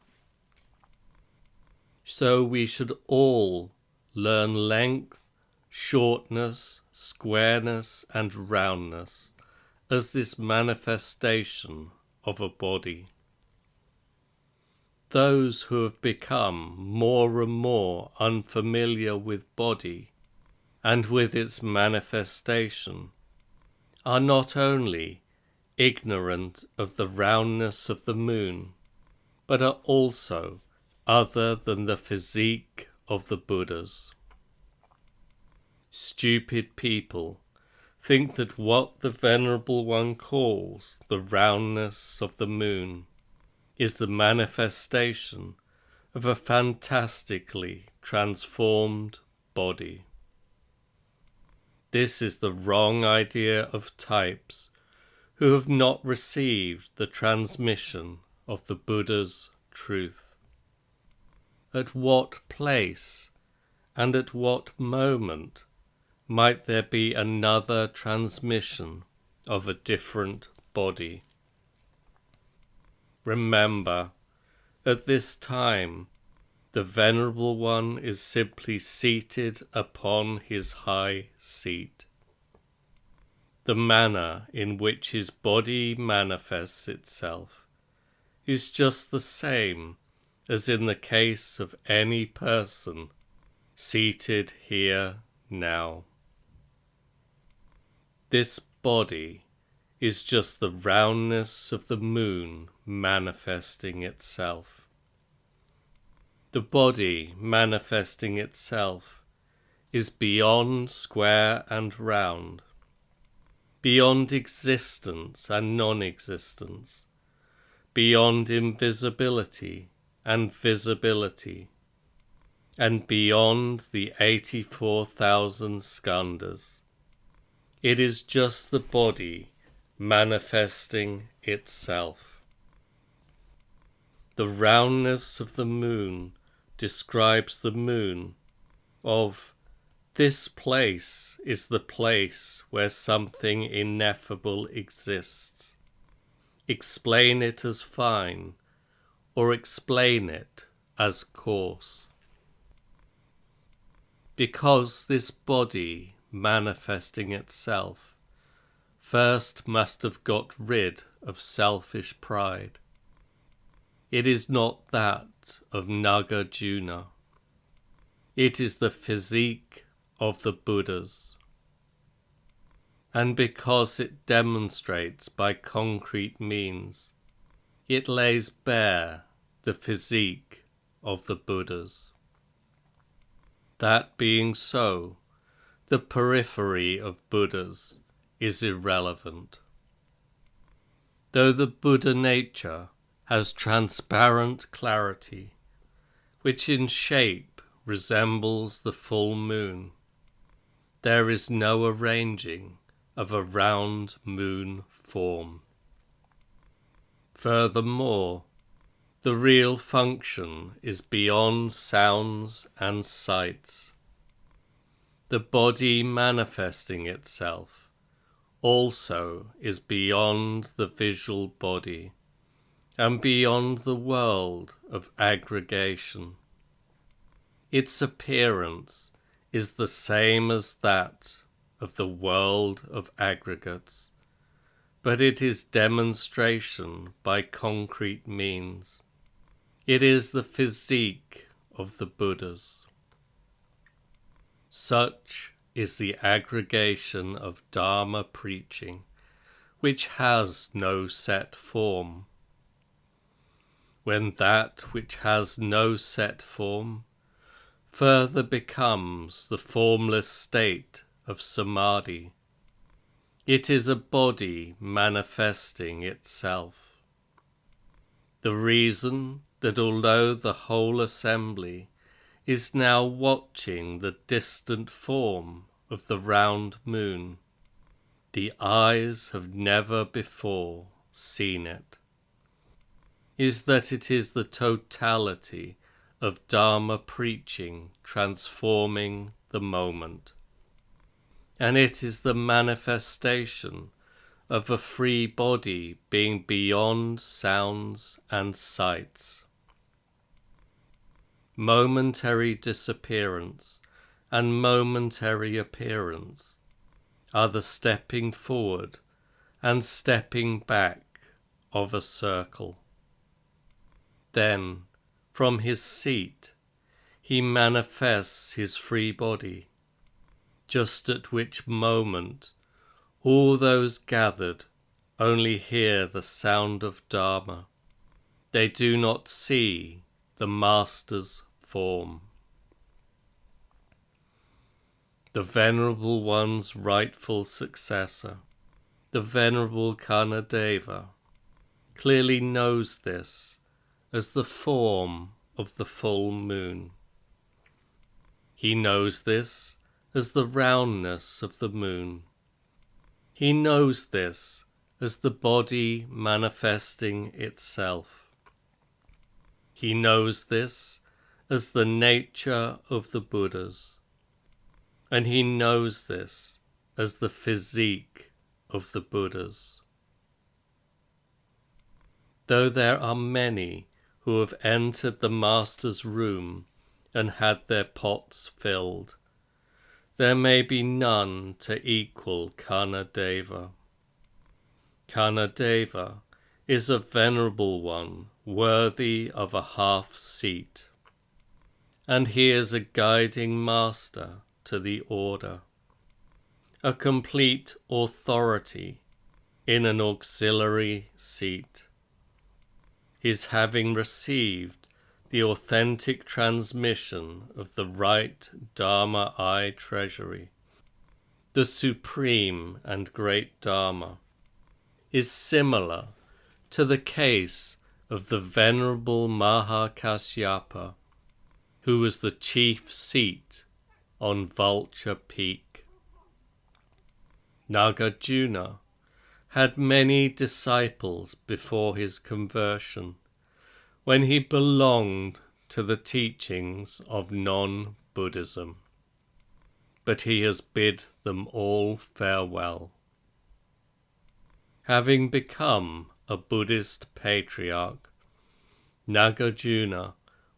So we should all learn length, shortness, squareness, and roundness as this manifestation of a body. Those who have become more and more unfamiliar with body and with its manifestation are not only ignorant of the roundness of the moon, but are also other than the physique of the Buddhas. Stupid people think that what the Venerable One calls the roundness of the moon is the manifestation of a fantastically transformed body. This is the wrong idea of types who have not received the transmission of the Buddha's truth. At what place and at what moment might there be another transmission of a different body? Remember, at this time, the Venerable One is simply seated upon his high seat. The manner in which his body manifests itself is just the same as in the case of any person seated here now. This body is just the roundness of the moon manifesting itself. The body manifesting itself is beyond square and round, beyond existence and non-existence, beyond invisibility and visibility, and beyond the 84,000 skandhas. It is just the body manifesting itself. The roundness of the moon describes the moon of this place is the place where something ineffable exists. Explain it as fine, or explain it as coarse. Because this body manifesting itself first must have got rid of selfish pride. It is not that of Nagarjuna. It is the physique of the Buddhas. And because it demonstrates by concrete means, it lays bare the physique of the Buddhas. That being so, the periphery of Buddhas is irrelevant. Though the Buddha nature has transparent clarity, which in shape resembles the full moon, there is no arranging of a round moon form. Furthermore, the real function is beyond sounds and sights. The body manifesting itself also is beyond the visual body and beyond the world of aggregation. Its appearance is the same as that of the world of aggregates, but it is demonstration by concrete means. It is the physique of the Buddhas. Such is the aggregation of Dharma preaching, which has no set form. When that which has no set form further becomes the formless state of samadhi, it is a body manifesting itself. The reason that although the whole assembly is now watching the distant form of the round moon, the eyes have never before seen it, is that it is the totality of Dharma preaching transforming the moment, and it is the manifestation of a free body being beyond sounds and sights. Momentary disappearance and momentary appearance are the stepping forward and stepping back of a circle. Then, from his seat, he manifests his free body, just at which moment all those gathered only hear the sound of Dharma. They do not see the Master's form. The Venerable One's rightful successor, the Venerable Kanadeva, clearly knows this as the form of the full moon. He knows this as the roundness of the moon. He knows this as the body manifesting itself. He knows this as the nature of the Buddhas, and he knows this as the physique of the Buddhas. Though there are many who have entered the Master's room and had their pots filled, there may be none to equal Kanadeva. Kanadeva is a venerable one worthy of a half seat, and he is a guiding master to the order, a complete authority in an auxiliary seat. His having received the authentic transmission of the right Dharma I treasury, the supreme and great Dharma, is similar to the case of the venerable Mahakasyapa, who was the chief seat on Vulture Peak. Nagarjuna had many disciples before his conversion, when he belonged to the teachings of non-Buddhism, but he has bid them all farewell. Having become a Buddhist patriarch, Nagarjuna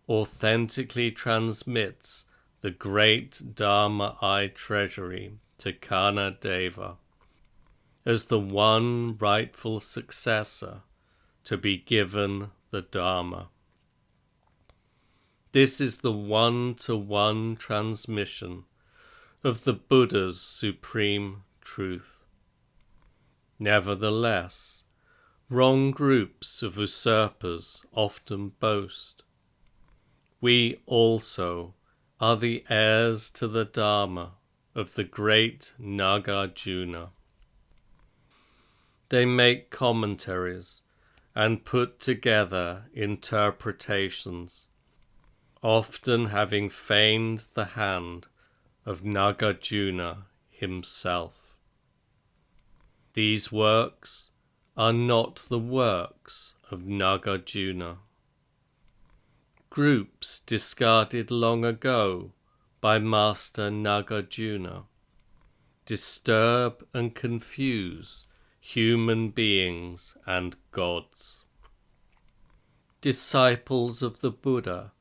authentically transmits the great Dharma I treasury to Karnadeva as the one rightful successor to be given the Dharma. This is the one-to-one transmission of the Buddha's supreme truth. Nevertheless, wrong groups of usurpers often boast, "We also are the heirs to the Dharma of the great Nagarjuna." They make commentaries and put together interpretations, often having feigned the hand of Nagarjuna himself. These works are not the works of Nagarjuna. Groups discarded long ago by Master Nagarjuna disturb and confuse human beings and gods. Disciples of the Buddha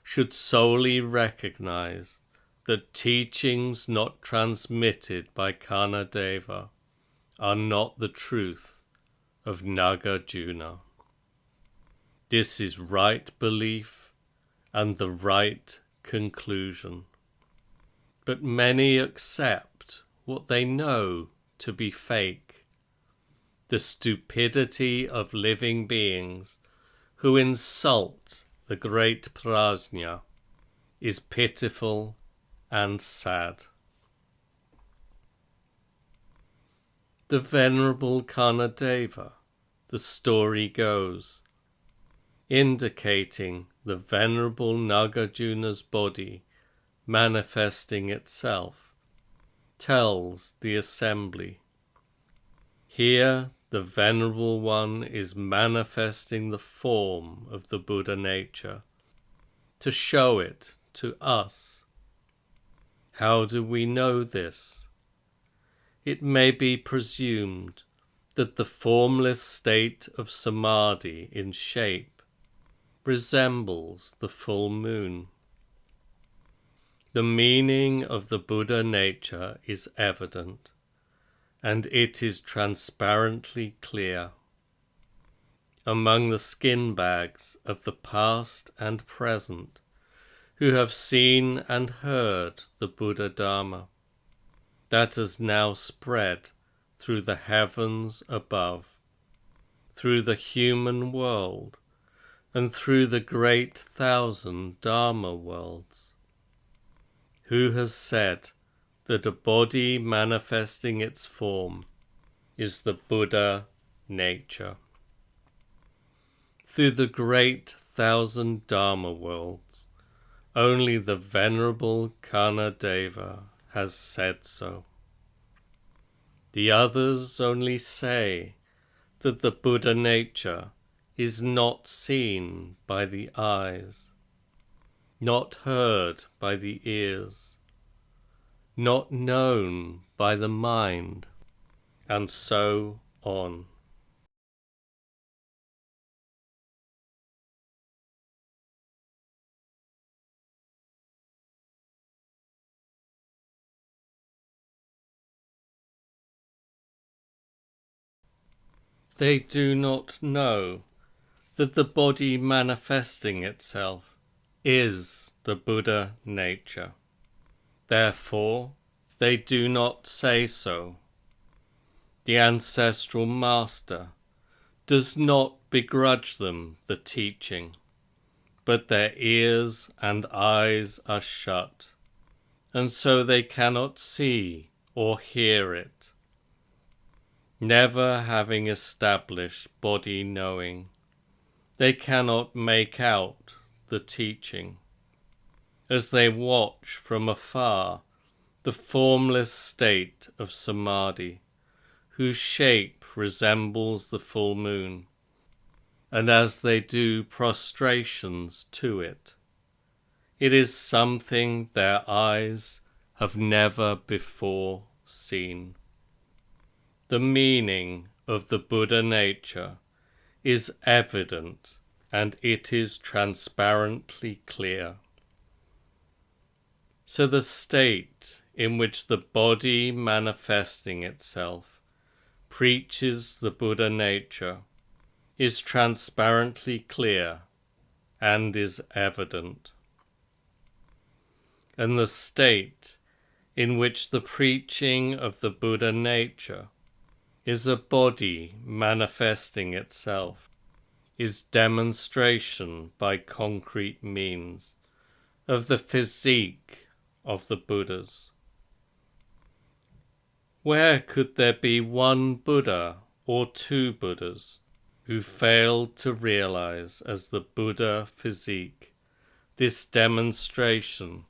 should solely recognize that teachings not transmitted by Karnadeva are not the truth of Nagarjuna. This is right belief and the right conclusion. But many accept what they know to be fake. The stupidity of living beings who insult the great Prajna is pitiful and sad. The Venerable Karnadeva, the story goes, indicating the Venerable Nagarjuna's body manifesting itself, tells the assembly, "Here the Venerable One is manifesting the form of the Buddha nature, to show it to us. How do we know this? It may be presumed that the formless state of samadhi in shape resembles the full moon. The meaning of the Buddha nature is evident, and it is transparently clear. Among the skin bags of the past and present, who have seen and heard the Buddha Dharma, that has now spread through the heavens above, through the human world, and through the great 1,000 Dharma worlds. Who has said that a body manifesting its form is the Buddha nature? Through the great 1,000 Dharma worlds, only the Venerable Karnadeva has said so. The others only say that the Buddha nature is not seen by the eyes, not heard by the ears, not known by the mind, and so on. They do not know that the body manifesting itself is the Buddha nature. Therefore, they do not say so. The ancestral master does not begrudge them the teaching, but their ears and eyes are shut, and so they cannot see or hear it. Never having established body knowing, they cannot make out the teaching. As they watch from afar the formless state of samadhi, whose shape resembles the full moon, and as they do prostrations to it, it is something their eyes have never before seen. The meaning of the Buddha nature is evident, and it is transparently clear. So the state in which the body manifesting itself preaches the Buddha nature is transparently clear and is evident. And the state in which the preaching of the Buddha nature is a body manifesting itself is demonstration by concrete means of the physique of the Buddhas. Where could there be one Buddha or two Buddhas who failed to realize as the Buddha physique this demonstration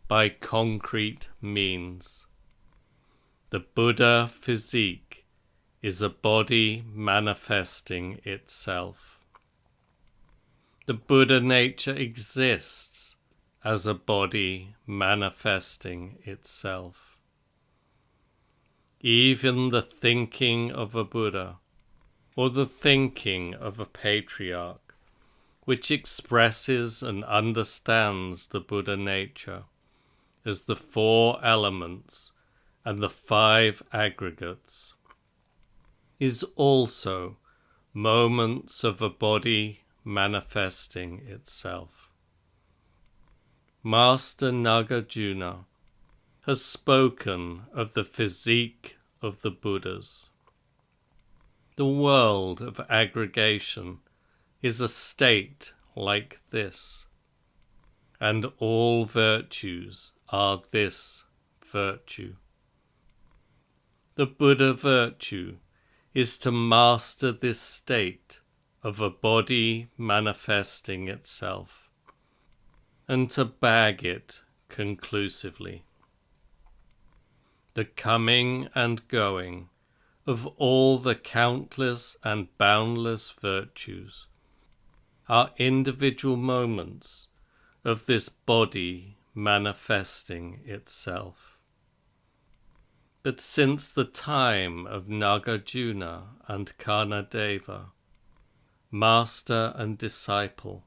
by concrete means? The Buddha physique is a body manifesting itself. The Buddha nature exists as a body manifesting itself. Even the thinking of a Buddha, or the thinking of a patriarch, which expresses and understands the Buddha nature as the four elements and the five aggregates, is also moments of a body manifesting itself. Master Nagarjuna has spoken of the physique of the Buddhas. The world of aggregation is a state like this, and all virtues are this virtue. The Buddha virtue is to master this state of a body manifesting itself, and to bag it conclusively. The coming and going of all the countless and boundless virtues are individual moments of this body manifesting itself. But since the time of Nagarjuna and Karnadeva, master and disciple,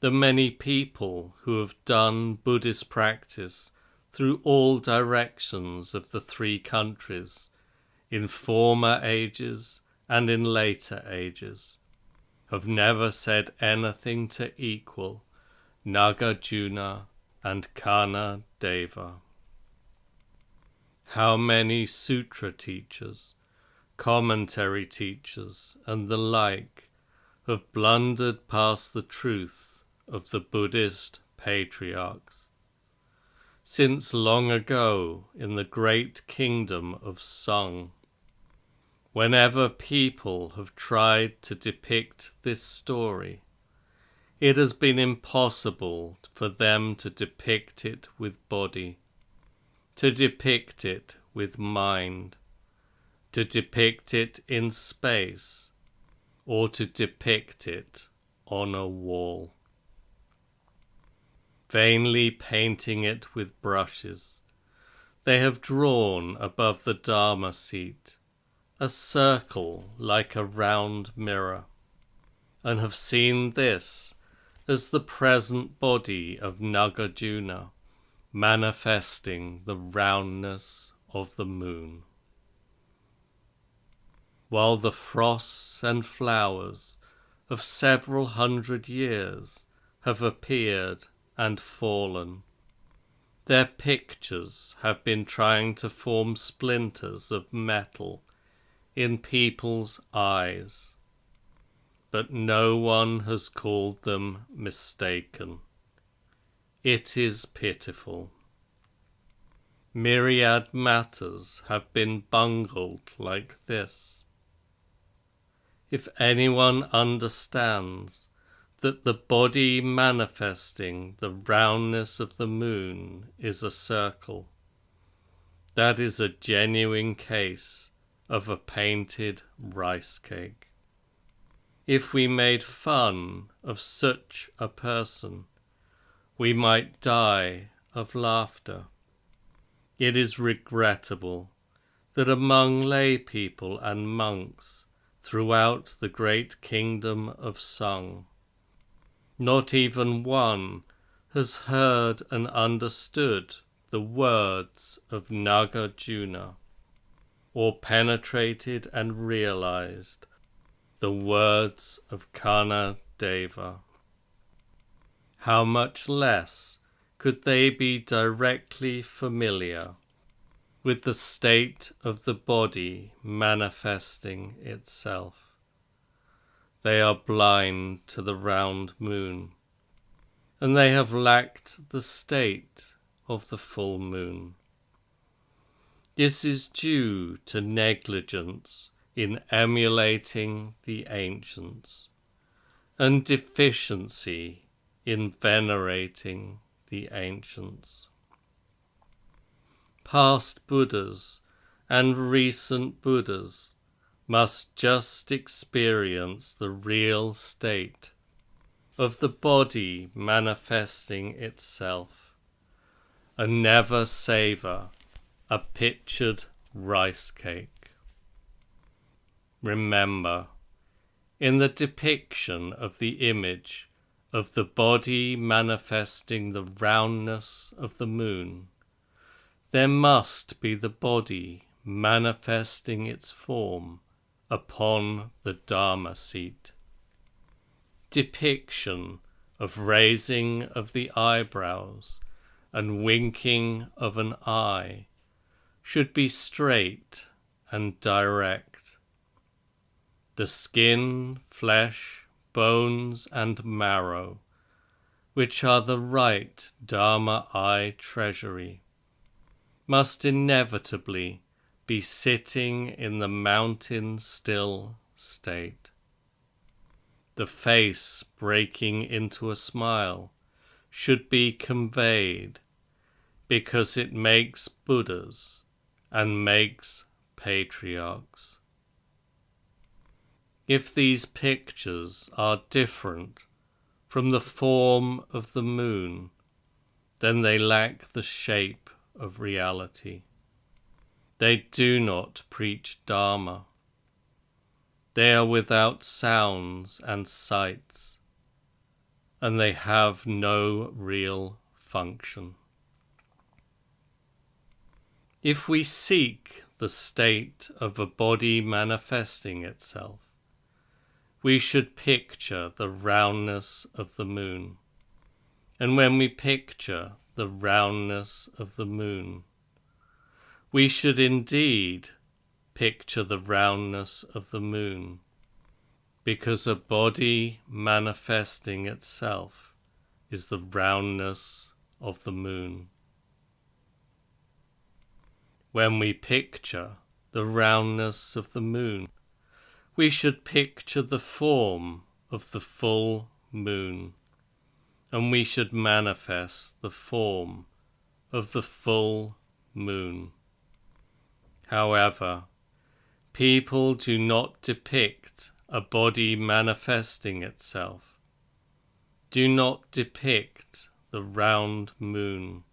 the many people who have done Buddhist practice through all directions of the three countries, in former ages and in later ages, have never said anything to equal Nagarjuna and Karnadeva. How many sutra teachers, commentary teachers, and the like have blundered past the truth of the Buddhist patriarchs. Since long ago in the great kingdom of Sung, whenever people have tried to depict this story, it has been impossible for them to depict it with body, to depict it with mind, to depict it in space, or to depict it on a wall. Vainly painting it with brushes, they have drawn above the Dharma seat a circle like a round mirror, and have seen this as the present body of Nagarjuna manifesting the roundness of the moon. While the frosts and flowers of several hundred years have appeared and fallen. Their pictures have been trying to form splinters of metal in people's eyes, but no one has called them mistaken. It is pitiful. Myriad matters have been bungled like this. If anyone understands that the body manifesting the roundness of the moon is a circle, that is a genuine case of a painted rice cake. If we made fun of such a person, we might die of laughter. It is regrettable that among lay people and monks throughout the great kingdom of Sung, not even one has heard and understood the words of Nagarjuna, or penetrated and realized the words of Kana Deva. How much less could they be directly familiar with the state of the body manifesting itself? They are blind to the round moon, and they have lacked the state of the full moon. This is due to negligence in emulating the ancients, and deficiency in venerating the ancients. Past Buddhas and recent Buddhas must just experience the real state of the body manifesting itself, and never savor a pictured rice cake. Remember, in the depiction of the image of the body manifesting the roundness of the moon, there must be the body manifesting its form upon the Dharma seat. Depiction of raising of the eyebrows and winking of an eye should be straight and direct. The skin, flesh, bones, and marrow, which are the right Dharma eye treasury, must inevitably be sitting in the mountain still state. The face breaking into a smile should be conveyed, because it makes Buddhas and makes patriarchs. If these pictures are different from the form of the moon, then they lack the shape of reality. They do not preach Dharma. They are without sounds and sights, and they have no real function. If we seek the state of a body manifesting itself, we should picture the roundness of the moon. And when we picture the roundness of the moon, we should indeed picture the roundness of the moon, because a body manifesting itself is the roundness of the moon. When we picture the roundness of the moon, we should picture the form of the full moon, and we should manifest the form of the full moon. However, people do not depict a body manifesting itself, do not depict the round moon,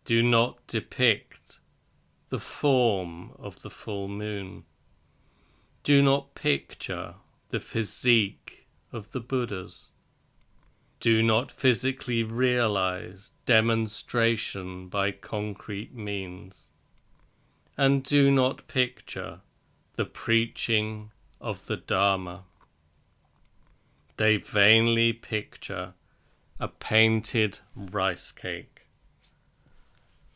do not depict the form of the full moon, do not picture the physique of the Buddhas, do not physically realize demonstration by concrete means, and do not picture the preaching of the Dharma. They vainly picture a painted rice cake.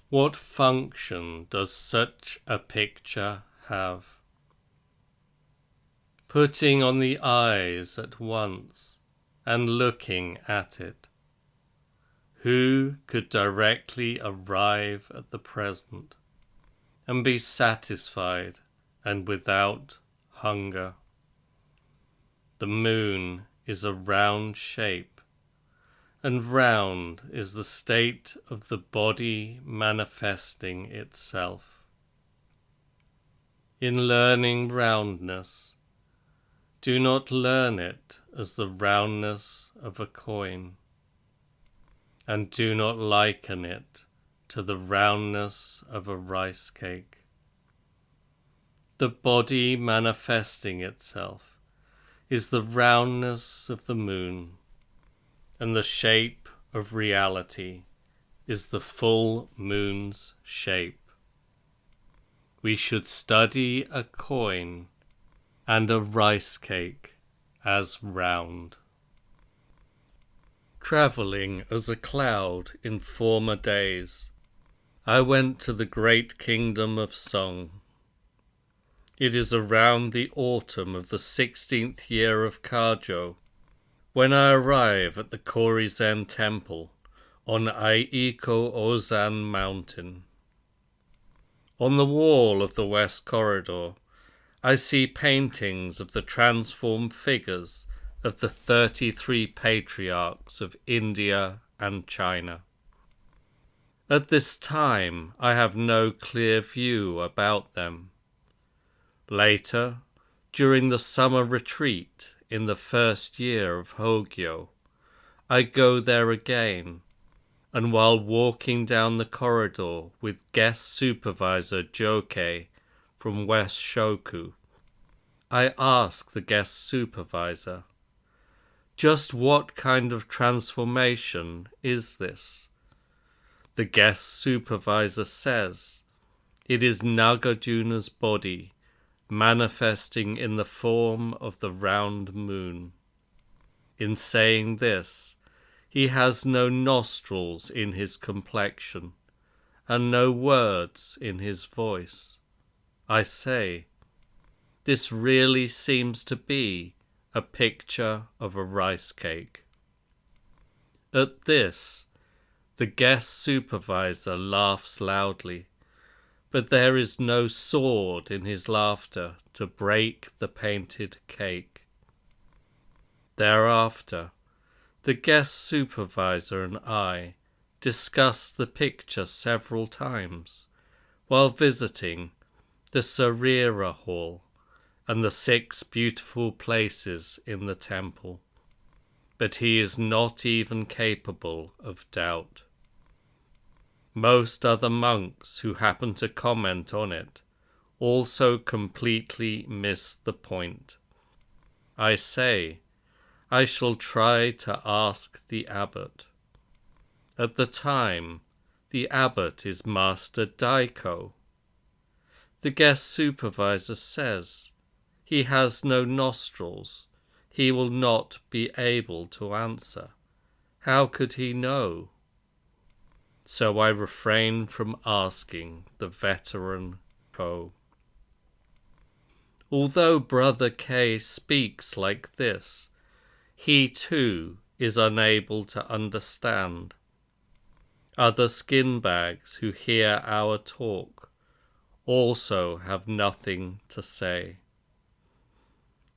What function does such a picture have? Putting on the eyes at once and looking at it. Who could directly arrive at the present and be satisfied and without hunger? The moon is a round shape, and round is the state of the body manifesting itself. In learning roundness, do not learn it as the roundness of a coin, and do not liken it to the roundness of a rice cake. The body manifesting itself is the roundness of the moon, and the shape of reality is the full moon's shape. We should study a coin and a rice cake as round. Travelling as a cloud in former days, I went to the great kingdom of song. It is around the autumn of the 16th year of Kajo, when I arrive at the Korizen Temple on Aiko Ozan Mountain. On the wall of the West Corridor, I see paintings of the transformed figures of the 33 patriarchs of India and China. At this time, I have no clear view about them. Later, during the summer retreat in the first year of Hogyo, I go there again, and while walking down the corridor with guest supervisor Jokei from West Shoku, I ask the guest supervisor, just what kind of transformation is this? The guest supervisor says, it is Nagarjuna's body manifesting in the form of the round moon. In saying this, he has no nostrils in his complexion, and no words in his voice. I say, this really seems to be a picture of a rice cake. At this, the guest supervisor laughs loudly, but there is no sword in his laughter to break the painted cake. Thereafter, the guest supervisor and I discuss the picture several times while visiting the Sarira Hall and the 6 beautiful places in the temple, but he is not even capable of doubt. Most other monks who happen to comment on it also completely miss the point. I say, I shall try to ask the abbot. At the time, the abbot is Master Daiko. The guest supervisor says he has no nostrils. He will not be able to answer. How could he know? So I refrain from asking the veteran Ko. Although Brother K speaks like this, he too is unable to understand. Other skin bags who hear our talk also have nothing to say.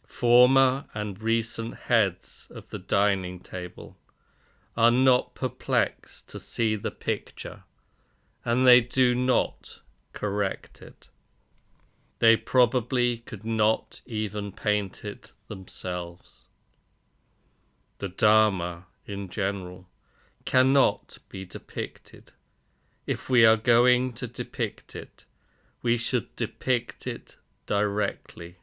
Former and recent heads of the dining table are not perplexed to see the picture, and they do not correct it. They probably could not even paint it themselves. The Dharma, in general, cannot be depicted. If we are going to depict it, we should depict it directly.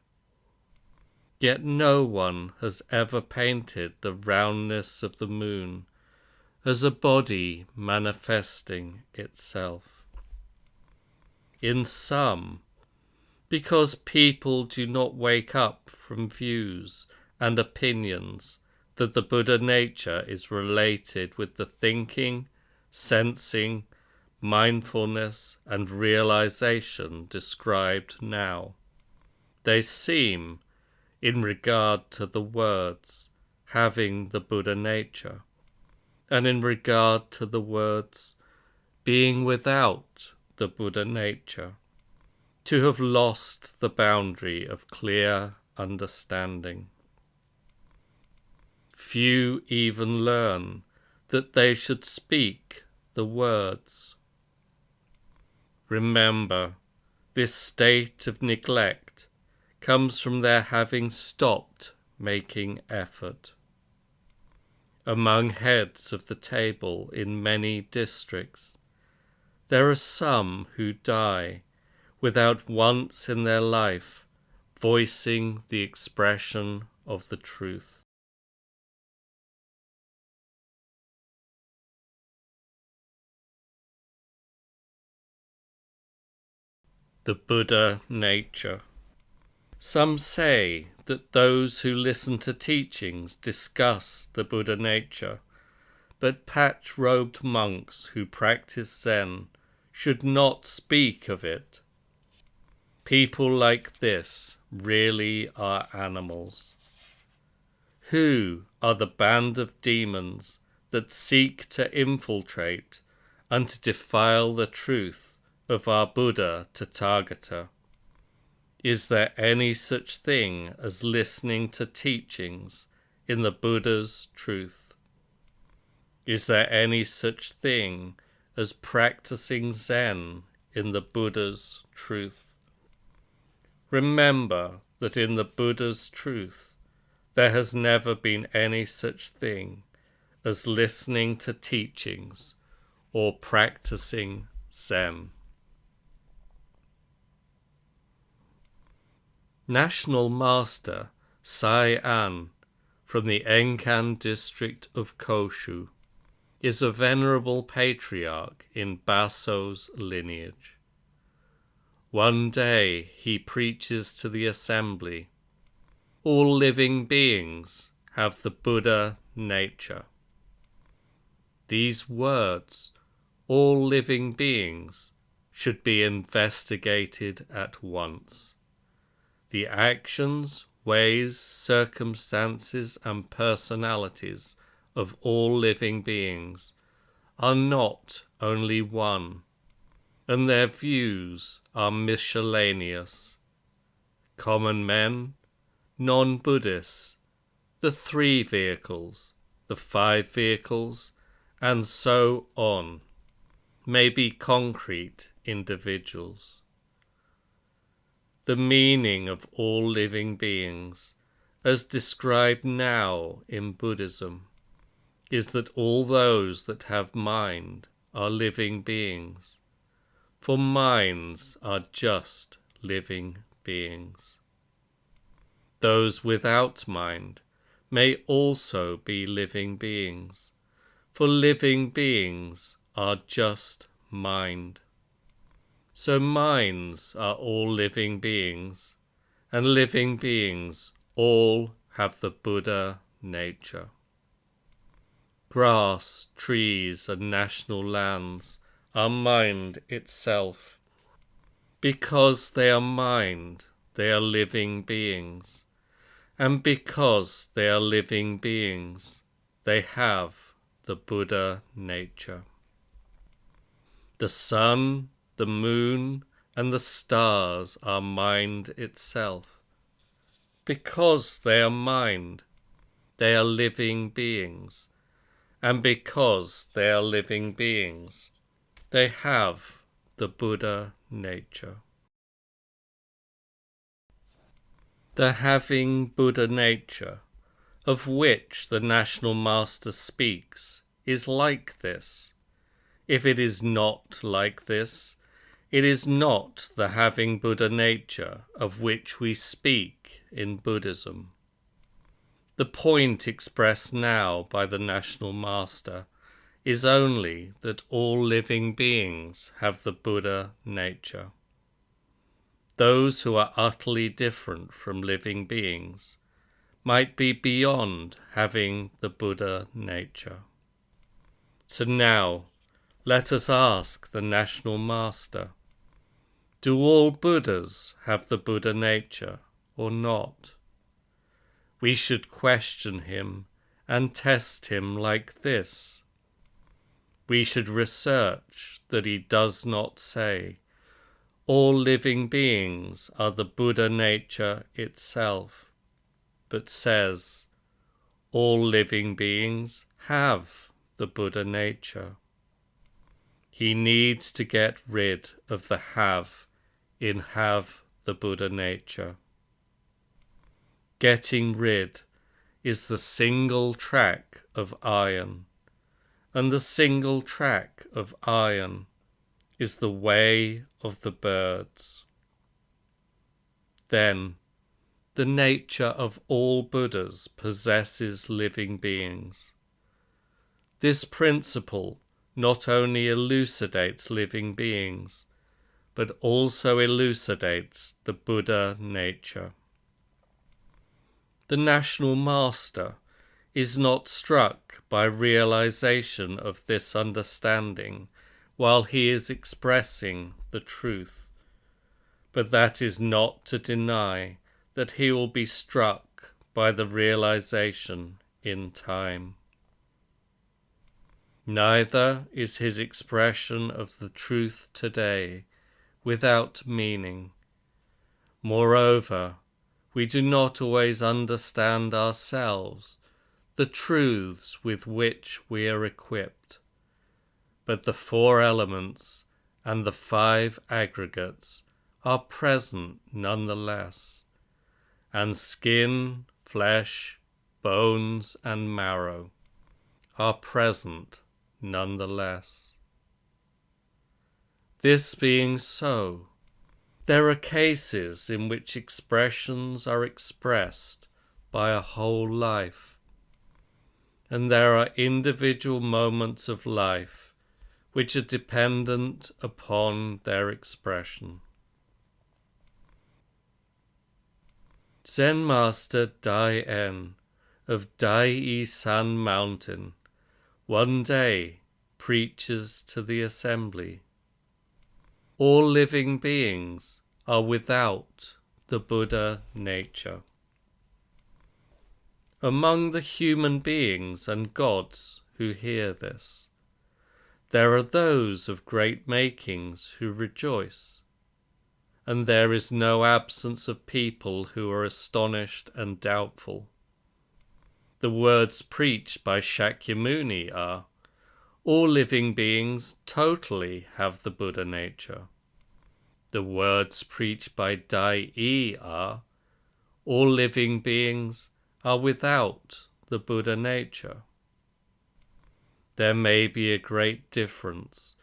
Yet no one has ever painted the roundness of the moon as a body manifesting itself. In some, because people do not wake up from views and opinions that the Buddha nature is related with the thinking, sensing, mindfulness, and realization described now. They seem, in regard to the words, having the Buddha nature, and in regard to the words, being without the Buddha nature, to have lost the boundary of clear understanding. Few even learn that they should speak the words. Remember, this state of neglect comes from their having stopped making effort. Among heads of the table in many districts, there are some who die without once in their life voicing the expression of the truth. The Buddha nature. Some say that those who listen to teachings discuss the Buddha nature, but patch-robed monks who practice Zen should not speak of it. People like this really are animals. Who are the band of demons that seek to infiltrate and to defile the truth of our Buddha Tathagata? Is there any such thing as listening to teachings in the Buddha's truth? Is there any such thing as practicing Zen in the Buddha's truth? Remember that in the Buddha's truth there has never been any such thing as listening to teachings or practicing Zen. National Master Sai An from the Enkan district of Koshu is a venerable patriarch in Basso's lineage. One day he preaches to the assembly, all living beings have the Buddha nature. These words, all living beings, should be investigated at once. The actions, ways, circumstances, and personalities of all living beings are not only one, and their views are miscellaneous. Common men, non-Buddhists, the 3 vehicles, the 5 vehicles, and so on, may be concrete individuals. The meaning of all living beings, as described now in Buddhism, is that all those that have mind are living beings, for minds are just living beings. Those without mind may also be living beings, for living beings are just mind. So minds are all living beings, and living beings all have the Buddha nature. Grass, trees, and national lands are mind itself. Because they are mind, they are living beings, and because they are living beings, they have the Buddha nature. The sun, the moon, and the stars are mind itself. Because they are mind, they are living beings, and because they are living beings, they have the Buddha nature. The having Buddha nature, of which the National Master speaks, is like this. If it is not like this, it is not the having Buddha nature of which we speak in Buddhism. The point expressed now by the National Master is only that all living beings have the Buddha nature. Those who are utterly different from living beings might be beyond having the Buddha nature. So now, let us ask the national master, do all Buddhas have the Buddha nature or not? We should question him and test him like this. We should research that he does not say, all living beings are the Buddha nature itself, but says, all living beings have the Buddha nature. He needs to get rid of the have in have the Buddha nature. Getting rid is the single track of iron, and the single track of iron is the way of the birds. Then, the nature of all Buddhas possesses living beings. This principle not only elucidates living beings, but also elucidates the Buddha nature. The national master is not struck by realization of this understanding while he is expressing the truth, but that is not to deny that he will be struck by the realization in time. Neither is his expression of the truth today without meaning. Moreover, we do not always understand ourselves the truths with which we are equipped, but the four elements and the five aggregates are present nonetheless, and skin, flesh, bones, and marrow are present nonetheless. This being so, there are cases in which expressions are expressed by a whole life, and there are individual moments of life which are dependent upon their expression. Zen Master Dai En of Dai-I-San Mountain one day preaches to the assembly. All living beings are without the Buddha nature. Among the human beings and gods who hear this, there are those of great makings who rejoice, and there is no absence of people who are astonished and doubtful. The words preached by Shakyamuni are, all living beings totally have the Buddha nature. The words preached by Dai-I are, all living beings are without the Buddha nature. There may be a great difference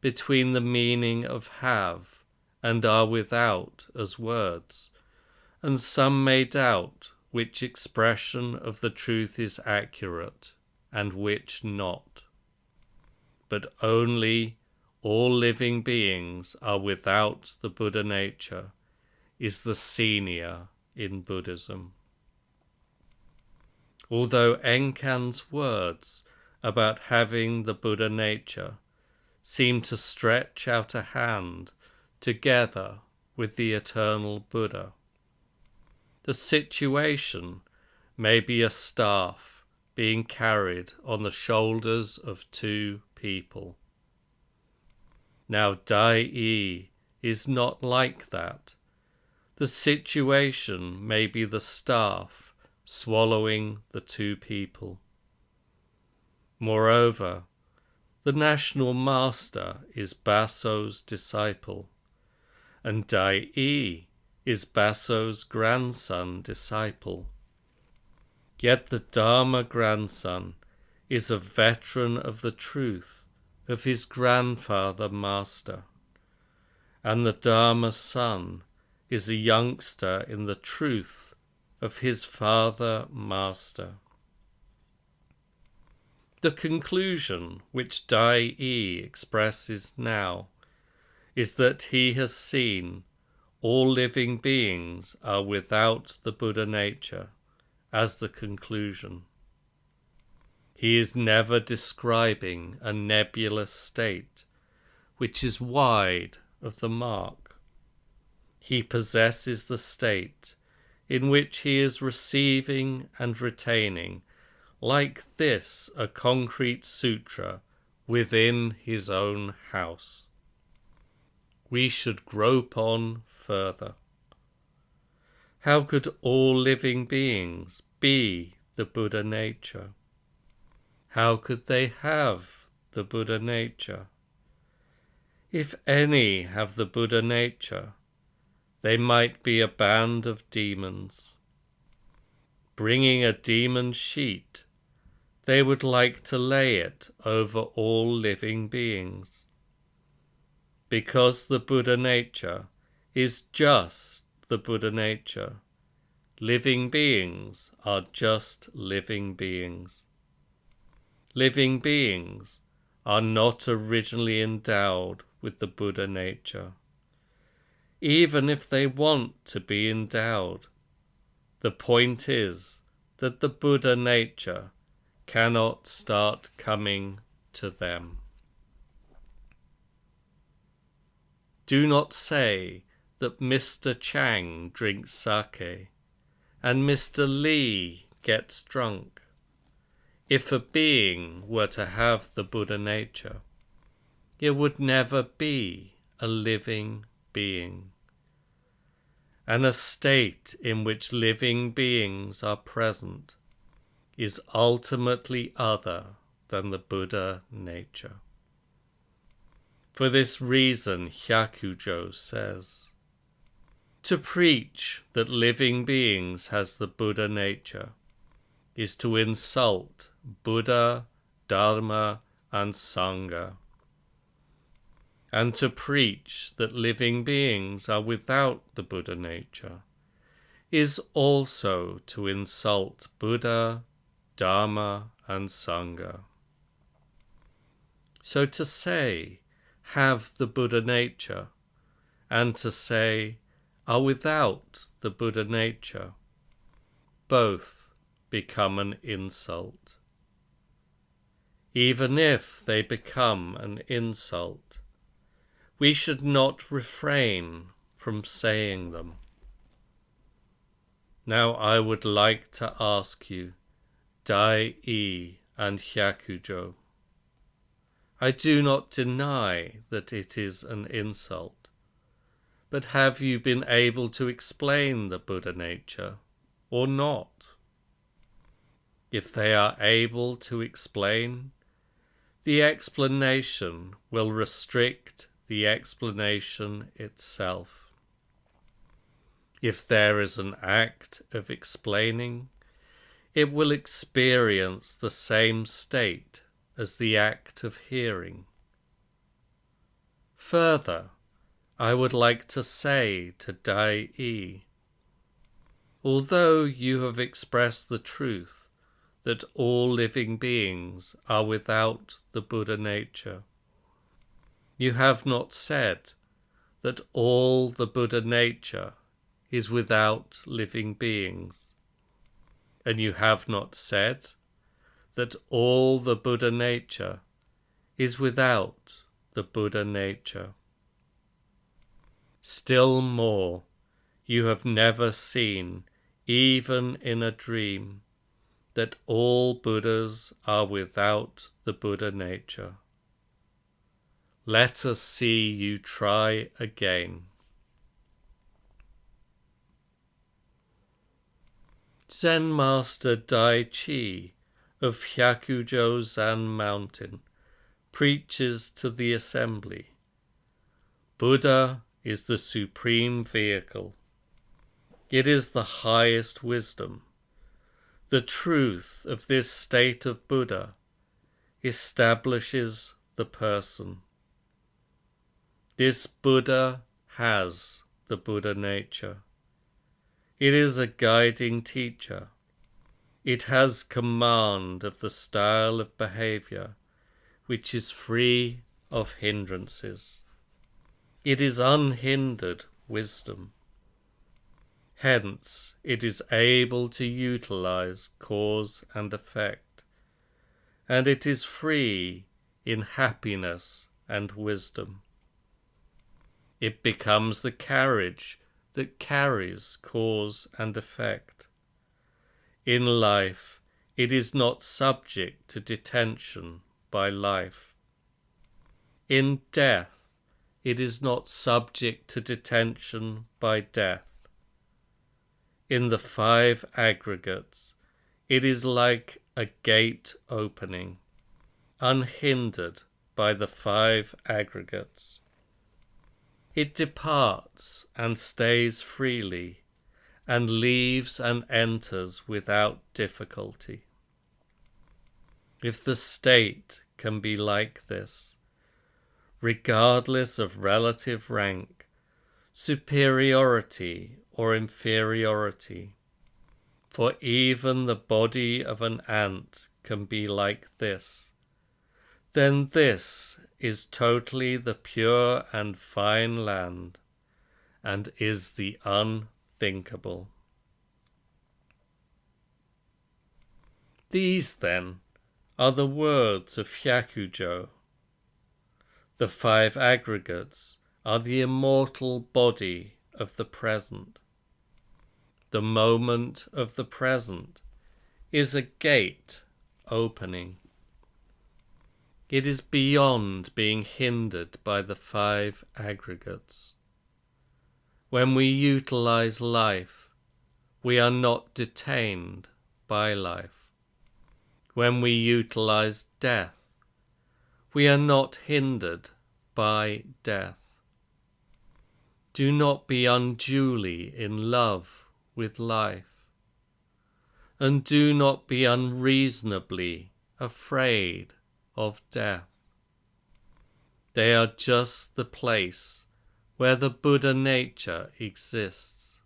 between the meaning of have and are without as words, and some may doubt which expression of the truth is accurate and which not. But only all living beings are without the Buddha nature is the senior in Buddhism. Although Enkan's words about having the Buddha nature seem to stretch out a hand together with the eternal Buddha, the situation may be a staff being carried on the shoulders of two people. Now Dai-I is not like that. The situation may be the staff swallowing the two people. Moreover, the national master is Basso's disciple, and Dai-I is Basso's grandson disciple. Yet the Dharma grandson is a veteran of the truth of his grandfather master, and the Dharma son is a youngster in the truth of his father master. The conclusion which Dai-I expresses now is that he has seen all living beings are without the Buddha nature as the conclusion. He is never describing a nebulous state which is wide of the mark. He possesses the state in which he is receiving and retaining, like this, a concrete sutra within his own house. We should grope on further. How could all living beings be the Buddha nature? How could they have the Buddha nature? If any have the Buddha nature, they might be a band of demons. Bringing a demon sheet, they would like to lay it over all living beings. Because the Buddha nature is just the Buddha nature, living beings are just living beings. Living beings are not originally endowed with the Buddha nature. Even if they want to be endowed, the point is that the Buddha nature cannot start coming to them. Do not say that Mr. Chang drinks sake and Mr. Li gets drunk. If a being were to have the Buddha nature, it would never be a living being. And a state in which living beings are present is ultimately other than the Buddha nature. For this reason, Hyakujo says, to preach that living beings has the Buddha nature is to insult Buddha, Dharma, and Sangha. And to preach that living beings are without the Buddha nature is also to insult Buddha, Dharma, and Sangha. So to say, have the Buddha nature, and to say, are without the Buddha nature, both become an insult. Even if they become an insult, we should not refrain from saying them. Now I would like to ask you, Dai-I and Hyakujo, I do not deny that it is an insult, but have you been able to explain the Buddha nature or not? If they are able to explain, the explanation will restrict the explanation itself. If there is an act of explaining, it will experience the same state as the act of hearing. Further, I would like to say to Dai-I, although you have expressed the truth that all living beings are without the Buddha nature, you have not said that all the Buddha nature is without living beings, and you have not said that all the Buddha nature is without the Buddha nature. Still more, you have never seen, even in a dream, that all Buddhas are without the Buddha nature. Let us see you try again. Zen Master Dai Chi of Hyakujo-Zan Mountain preaches to the assembly. Buddha is the supreme vehicle. It is the highest wisdom. The truth of this state of Buddha establishes the person. This Buddha has the Buddha nature. It is a guiding teacher. It has command of the style of behavior which is free of hindrances. It is unhindered wisdom. Hence, it is able to utilize cause and effect, and it is free in happiness and wisdom. It becomes the carriage that carries cause and effect. In life, it is not subject to detention by life. In death, it is not subject to detention by death. In the five aggregates, it is like a gate opening, unhindered by the five aggregates. It departs and stays freely, and leaves and enters without difficulty. If the state can be like this, regardless of relative rank, superiority or inferiority, for even the body of an ant can be like this, then this is totally the pure and fine land, and is the unthinkable. These, then, are the words of Hyakujo. The five aggregates are the immortal body of the present. The moment of the present is a gate opening. It is beyond being hindered by the five aggregates. When we utilize life, we are not detained by life. When we utilize death, we are not hindered by death. Do not be unduly in love with life, and do not be unreasonably afraid of death. They are just the place where the Buddha nature exists,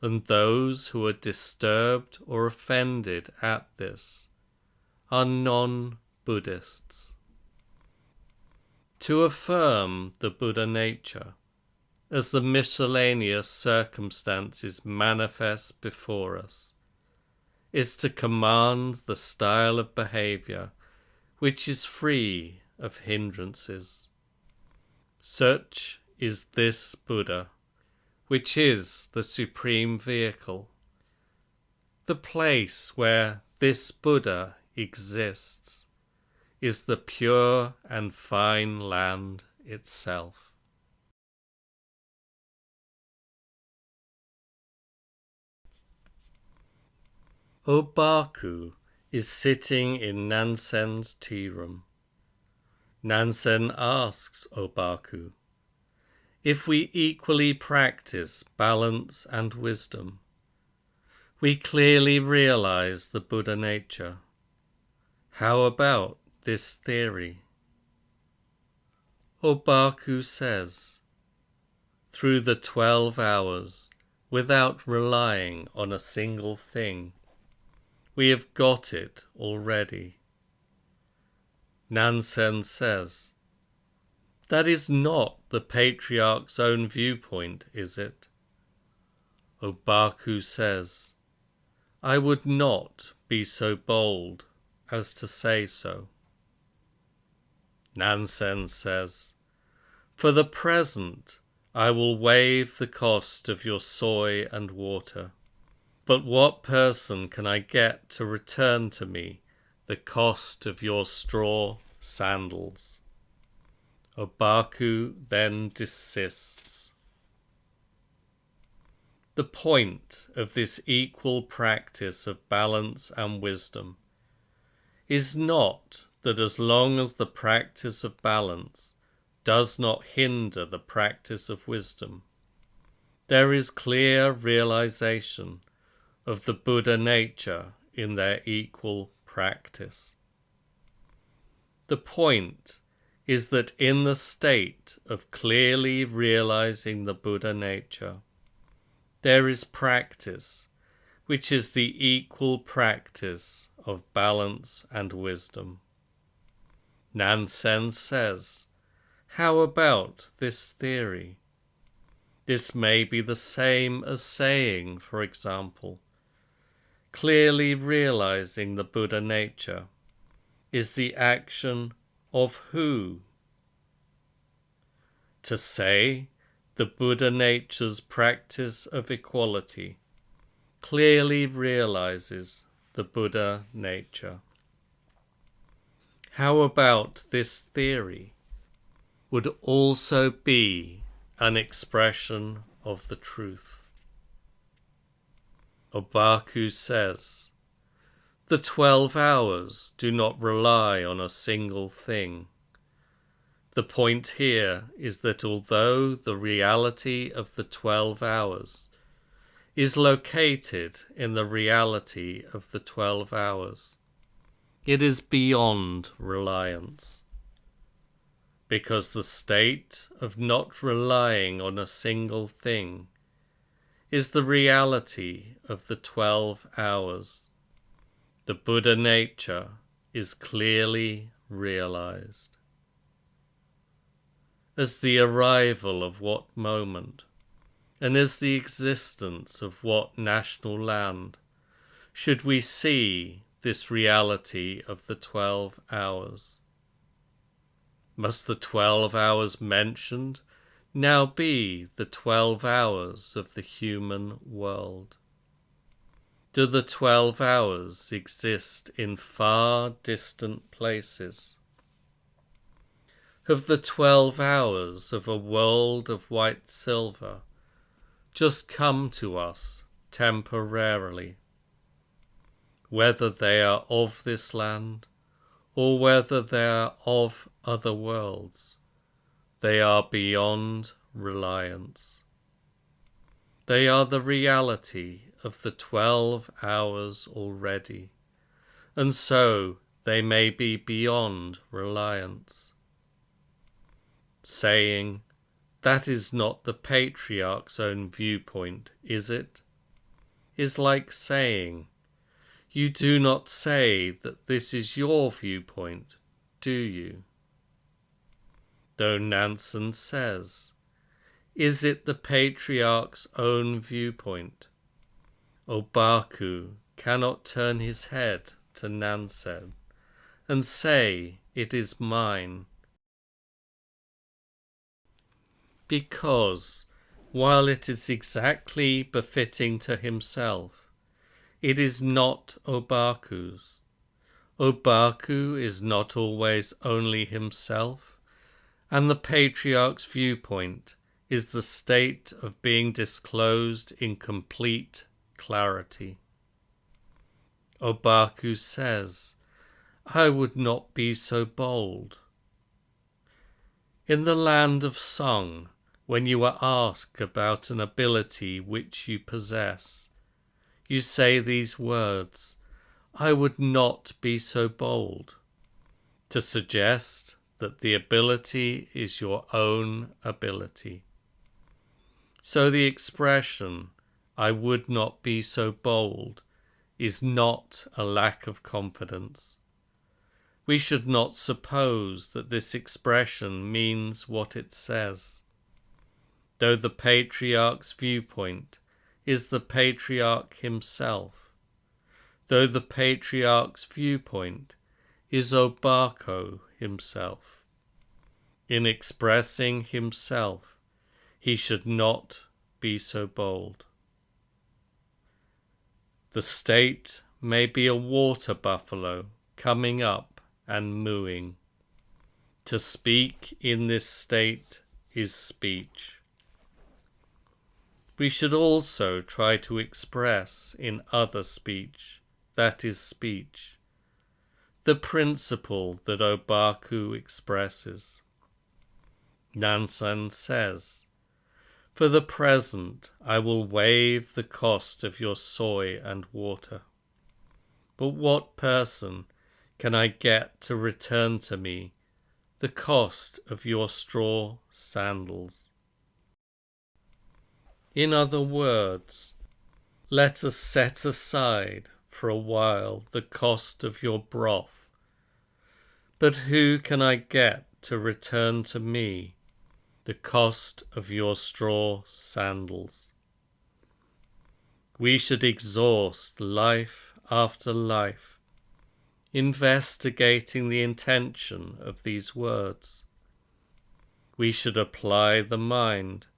and those who are disturbed or offended at this are non-Buddhists. To affirm the Buddha nature, as the miscellaneous circumstances manifest before us, is to command the style of behavior which is free of hindrances. Such is this Buddha, which is the supreme vehicle, the place where this Buddha exists is the pure and fine land itself. Obaku is sitting in Nansen's tea room. Nansen asks Obaku, if we equally practice balance and wisdom, we clearly realize the Buddha nature. How about this theory? Obaku says, through the 12 hours, without relying on a single thing, we have got it already. Nansen says, that is not the patriarch's own viewpoint, is it? Obaku says, I would not be so bold as to say so. Nansen says, for the present, I will waive the cost of your soy and water. But what person can I get to return to me the cost of your straw sandals? Obaku then desists. The point of this equal practice of balance and wisdom is not that as long as the practice of balance does not hinder the practice of wisdom, there is clear realization of the Buddha nature in their equal practice. The point is that in the state of clearly realizing the Buddha nature, there is practice, which is the equal practice of balance and wisdom. Nansen says, how about this theory? This may be the same as saying, for example, clearly realizing the Buddha nature is the action of who? To say the Buddha nature's practice of equality clearly realizes the Buddha nature. How about this theory would also be an expression of the truth? Obaku says, the 12 hours do not rely on a single thing. The point here is that although the reality of the 12 hours is located in the reality of the 12 hours, it is beyond reliance, because the state of not relying on a single thing is the reality of the 12 hours. The Buddha nature is clearly realized. As the arrival of what moment, and as the existence of what national land, should we see this reality of the 12 hours? Must the 12 hours mentioned now be the 12 hours of the human world? Do the 12 hours exist in far distant places? Have the 12 hours of a world of white silver just come to us temporarily? Whether they are of this land or whether they are of other worlds, they are beyond reliance. They are the reality of the 12 hours already, and so they may be beyond reliance. Saying, that is not the patriarch's own viewpoint, is it? Is like saying, you do not say that this is your viewpoint, do you? Though Nansen says, is it the patriarch's own viewpoint? Obaku cannot turn his head to Nansen and say, it is mine. Because, while it is exactly befitting to himself, it is not Obaku's. Obaku is not always only himself, and the patriarch's viewpoint is the state of being disclosed in complete clarity. Obaku says, I would not be so bold. In the land of song, when you are asked about an ability which you possess, you say these words, I would not be so bold, to suggest that the ability is your own ability. So the expression, I would not be so bold, is not a lack of confidence. We should not suppose that this expression means what it says. Though the patriarch's viewpoint is the patriarch himself, though the patriarch's viewpoint is Obaku himself, in expressing himself, he should not be so bold. The state may be a water buffalo coming up and mooing. To speak in this state is speech. We should also try to express in other speech, that is speech, the principle that Obaku expresses. Nansen says, for the present I will waive the cost of your soy and water. But what person can I get to return to me the cost of your straw sandals? In other words, let us set aside for a while the cost of your broth. But who can I get to return to me the cost of your straw sandals. We should exhaust life after life, investigating the intention of these words. We should apply the mind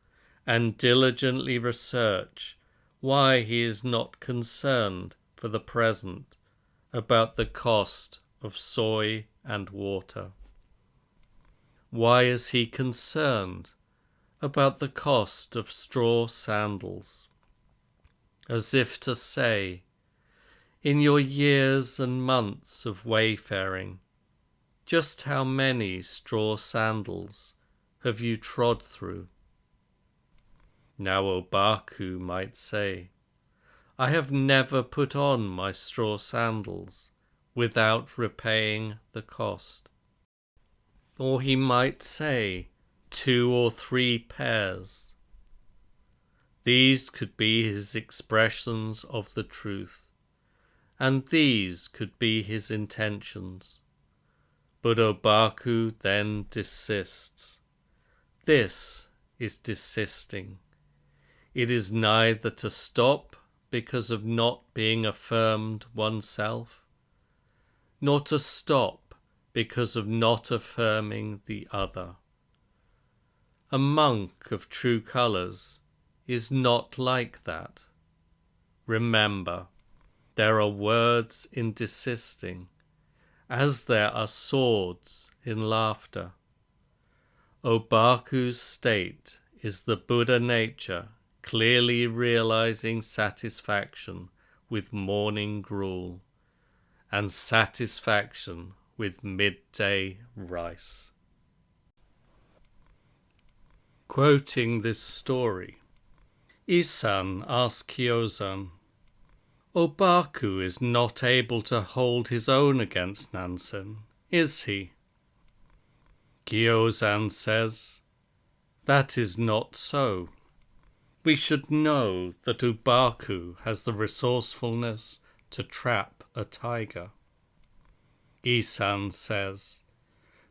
and diligently research why he is not concerned for the present about the cost of soy and water. Why is he concerned about the cost of straw sandals? As if to say, in your years and months of wayfaring, just how many straw sandals have you trod through? Now Obaku might say, I have never put on my straw sandals without repaying the cost. Or he might say, 2 or 3 pairs. These could be his expressions of the truth, and these could be his intentions. But Obaku then desists. This is desisting. It is neither to stop because of not being affirmed oneself, nor to stop because of not affirming the other. A monk of true colours is not like that. Remember, there are words in desisting, as there are swords in laughter. Obaku's state is the Buddha nature clearly realizing satisfaction with morning gruel and satisfaction with midday rice. Quoting this story, Isan asked Kyozan, Obaku is not able to hold his own against Nansen, is he? Kyozan says, that is not so. We should know that Obaku has the resourcefulness to trap a tiger. Isan says,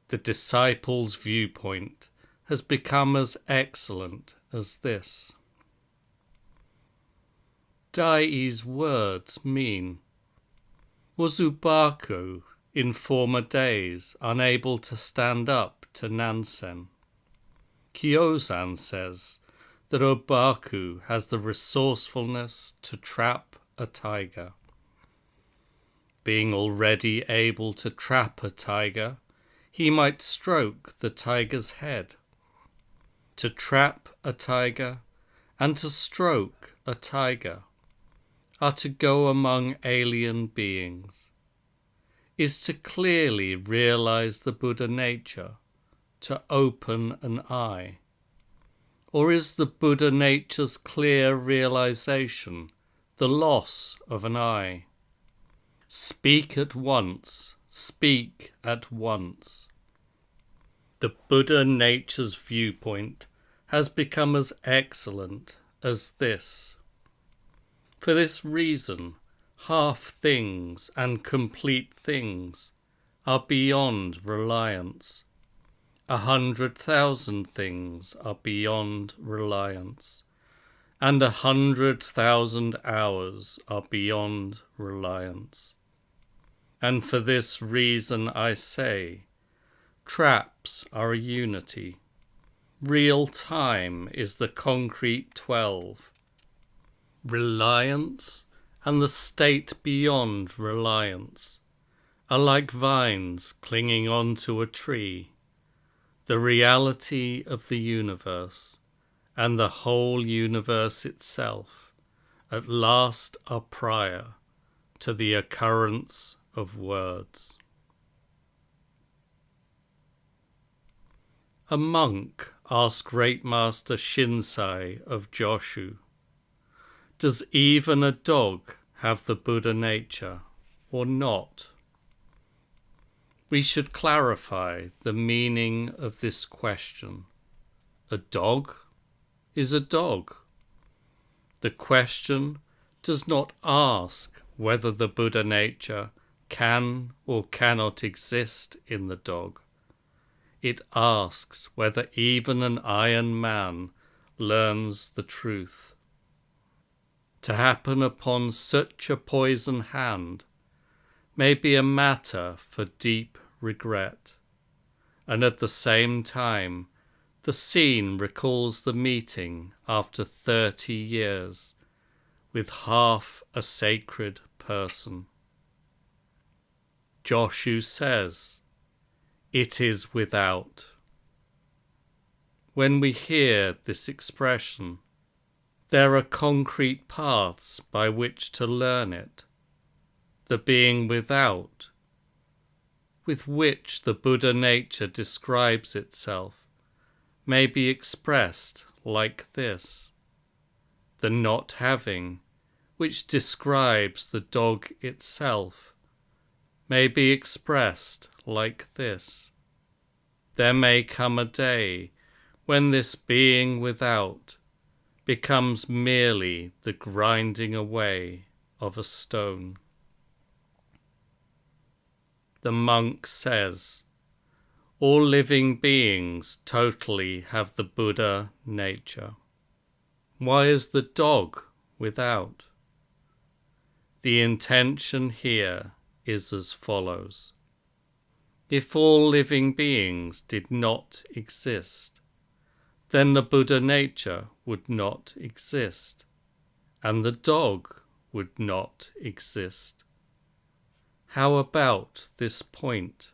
the disciple's viewpoint has become as excellent as this. Dai's words mean, was Obaku in former days unable to stand up to Nansen? Kyozan says that Obaku has the resourcefulness to trap a tiger. Being already able to trap a tiger, he might stroke the tiger's head. To trap a tiger and to stroke a tiger are to go among alien beings, is to clearly realize the Buddha nature, to open an eye. Or is the Buddha nature's clear realization the loss of an eye? Speak at once, speak at once. The Buddha nature's viewpoint has become as excellent as this. For this reason, half things and complete things are beyond reliance. 100,000 things are beyond reliance, and 100,000 hours are beyond reliance. And for this reason I say, traps are a unity. Real time is the concrete 12. Reliance and the state beyond reliance are like vines clinging onto a tree. The reality of the universe and the whole universe itself at last are prior to the occurrence of words. A monk asked Great Master Shinsei of Joshu, does even a dog have the Buddha nature or not? We should clarify the meaning of this question. A dog is a dog. The question does not ask whether the Buddha nature can or cannot exist in the dog. it asks whether even an iron man learns the truth. To happen upon such a poison hand may be a matter for deep regret, and at the same time the scene recalls the meeting after 30 years with half a sacred person. Joshu says, "It is without." When we hear this expression, there are concrete paths by which to learn it. The being without, with which the Buddha nature describes itself, may be expressed like this. The not having, which describes the dog itself, may be expressed like this. There may come a day when this being without becomes merely the grinding away of a stone. The monk says, all living beings totally have the Buddha nature. Why is the dog without? The intention here is as follows. If all living beings did not exist, then the Buddha nature would not exist, and the dog would not exist. How about this point?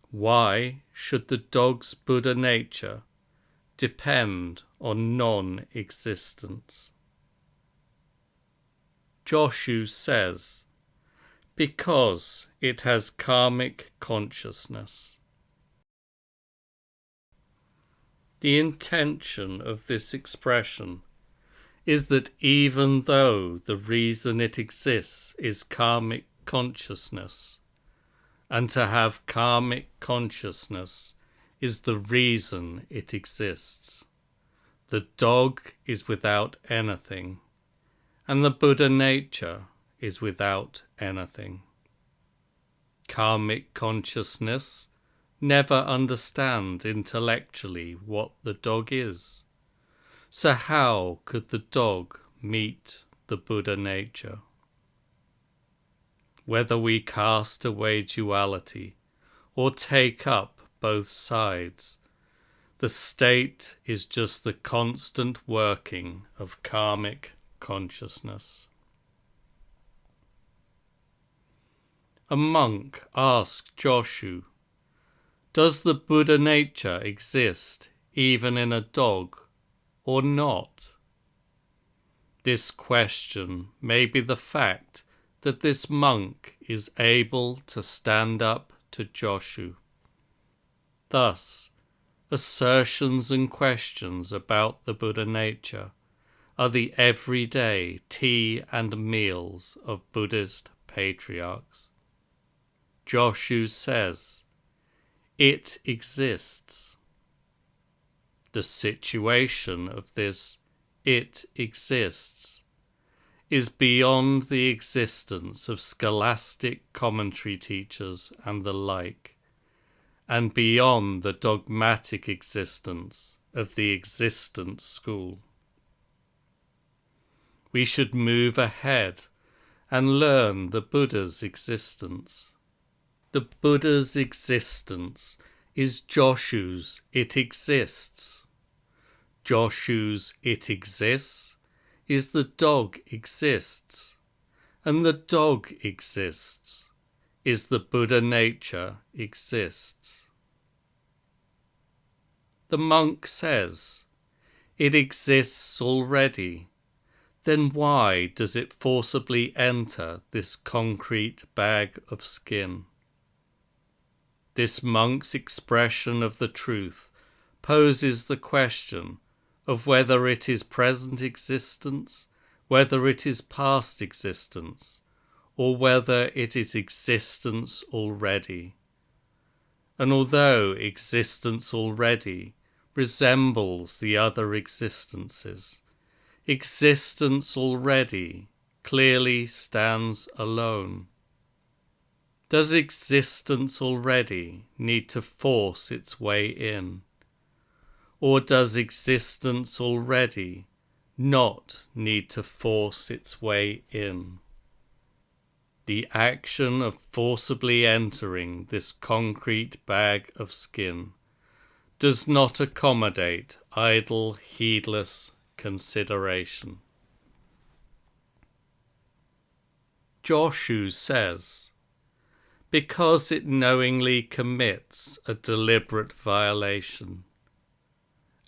Why should the dog's Buddha nature depend on non-existence? Joshu says, because it has karmic consciousness. The intention of this expression is that even though the reason it exists is karmic consciousness, and to have karmic consciousness is the reason it exists, the dog is without anything, and the Buddha nature is without anything. Karmic consciousness never understands intellectually what the dog is. So how could the dog meet the Buddha nature? Whether we cast away duality or take up both sides, the state is just the constant working of karmic consciousness. A monk asked Joshu, does the Buddha nature exist even in a dog or not? This question may be the fact that this monk is able to stand up to Joshu. Thus, assertions and questions about the Buddha nature are the everyday tea and meals of Buddhist patriarchs. Joshu says, it exists. The situation of this it exists is beyond the existence of scholastic commentary teachers and the like, and beyond the dogmatic existence of the existence school. We should move ahead and learn the Buddha's existence. The Buddha's existence is Joshu's it exists. Joshu's it exists is the dog exists, and the dog exists is the Buddha nature exists. The monk says, it exists already, then why does it forcibly enter this concrete bag of skin? This monk's expression of the truth poses the question of whether it is present existence, whether it is past existence, or whether it is existence already. And although existence already resembles the other existences, existence already clearly stands alone. Does existence already need to force its way in? Or does existence already not need to force its way in? The action of forcibly entering this concrete bag of skin does not accommodate idle, heedless consideration. Joshu says, because it knowingly commits a deliberate violation.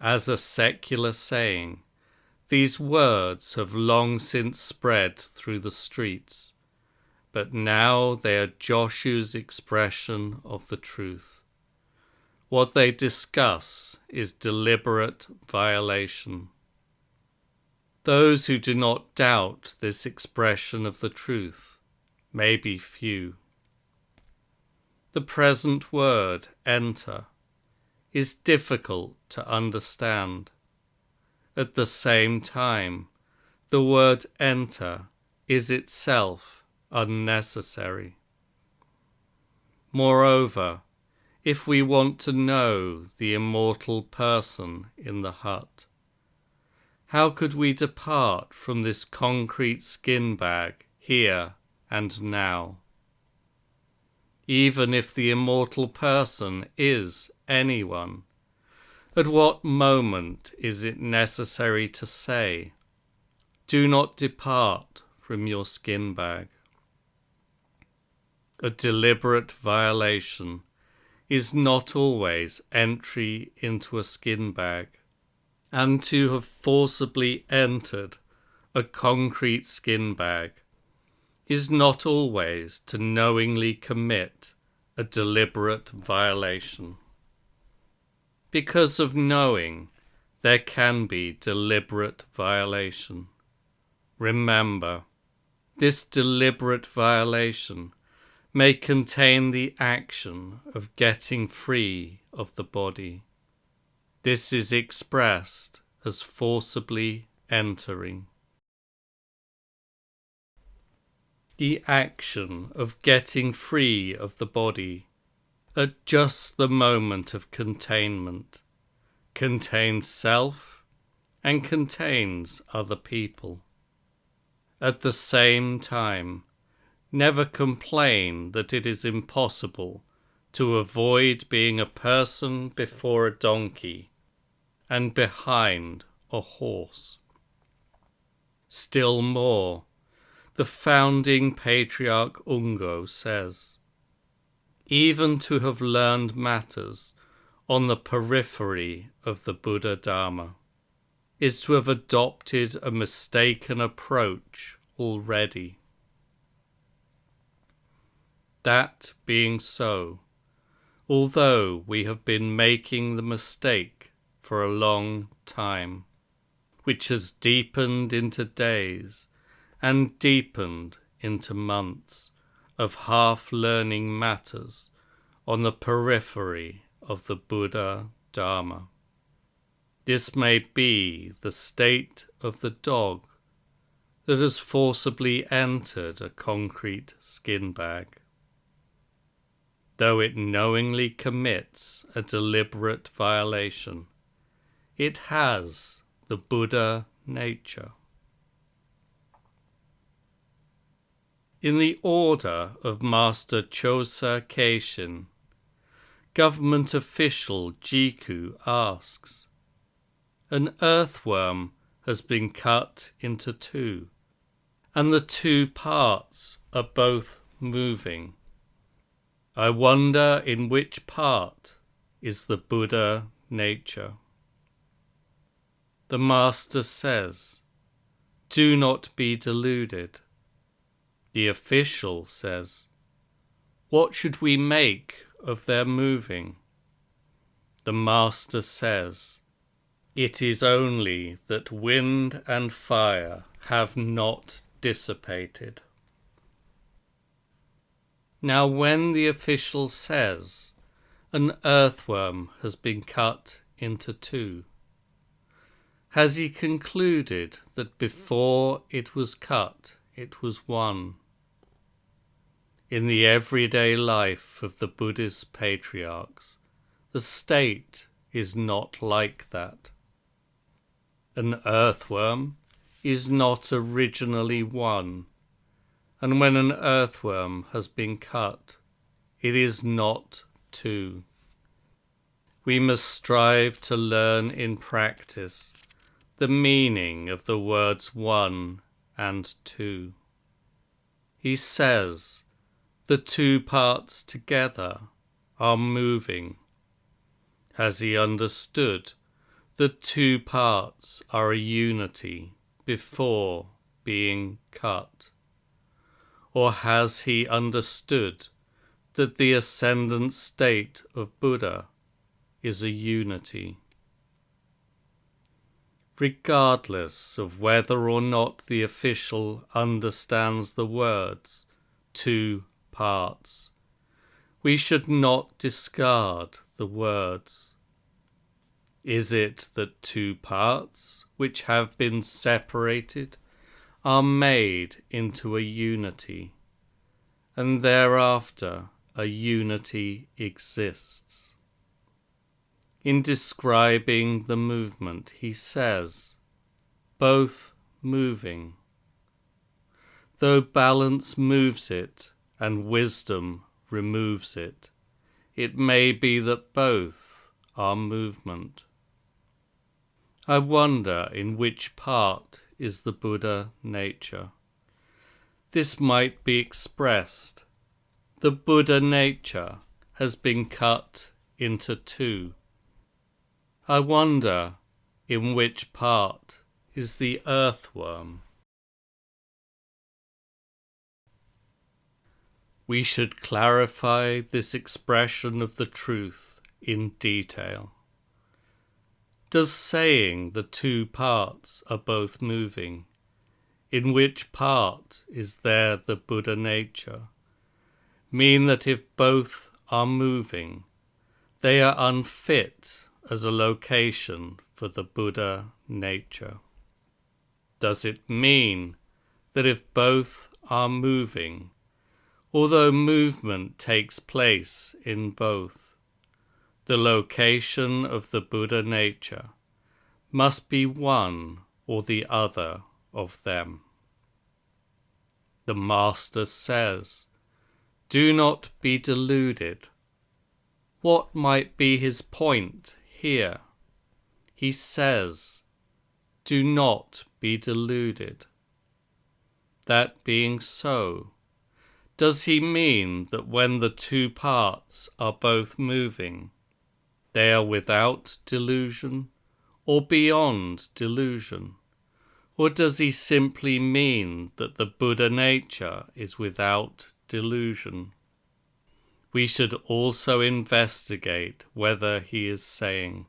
As a secular saying, these words have long since spread through the streets, but now they are Joshu's expression of the truth. What they discuss is deliberate violation. Those who do not doubt this expression of the truth may be few. The present word, enter, is difficult to understand. At the same time, the word enter is itself unnecessary. Moreover, if we want to know the immortal person in the hut, how could we depart from this concrete skin bag here and now? Even if the immortal person is anyone, at what moment is it necessary to say, do not depart from your skin bag? A deliberate violation is not always entry into a skin bag, and to have forcibly entered a concrete skin bag is not always to knowingly commit a deliberate violation. Because of knowing, there can be deliberate violation. Remember, this deliberate violation may contain the action of getting free of the body. This is expressed as forcibly entering. The action of getting free of the body at just the moment of containment contains self and contains other people. At the same time, never complain that it is impossible to avoid being a person before a donkey and behind a horse. Still more, the founding patriarch Ungo says, even to have learned matters on the periphery of the Buddha Dharma is to have adopted a mistaken approach already. That being so, although we have been making the mistake for a long time, which has deepened into days and deepened into months of half-learning matters on the periphery of the Buddha Dharma. This may be the state of the dog that has forcibly entered a concrete skin bag. Though it knowingly commits a deliberate violation, it has the Buddha nature. In the order of Master Chosa Keishin, government official Jiku asks, an earthworm has been cut into two, and the two parts are both moving. I wonder in which part is the Buddha nature. The Master says, do not be deluded. The official says, what should we make of their moving? The Master says, it is only that wind and fire have not dissipated. Now when the official says, an earthworm has been cut into two, has he concluded that before it was cut, it was one? in the everyday life of the Buddhist patriarchs, the state is not like that. An earthworm is not originally one, and when an earthworm has been cut, it is not two. We must strive to learn in practice the meaning of the words one and two. He says the two parts together are moving. Has he understood the two parts are a unity before being cut? Or has he understood that the ascendant state of Buddha is a unity? Regardless of whether or not the official understands the words two parts, we should not discard the words. Is it that two parts which have been separated are made into a unity, and thereafter a unity exists? In describing the movement, he says, both moving. Though balance moves it and wisdom removes it, it may be that both are movement. I wonder in which part is the Buddha nature. This might be expressed. The Buddha nature has been cut into two. I wonder in which part is the earthworm. We should clarify this expression of the truth in detail. Does saying the two parts are both moving, in which part is there the Buddha nature, mean that if both are moving, they are unfit as a location for the Buddha nature? Does it mean that if both are moving, although movement takes place in both, the location of the Buddha nature must be one or the other of them? The Master says, do not be deluded. What might be his point here? He says, do not be deluded. That being so, does he mean that when the two parts are both moving, they are without delusion or beyond delusion? Or does he simply mean that the Buddha nature is without delusion? We should also investigate whether he is saying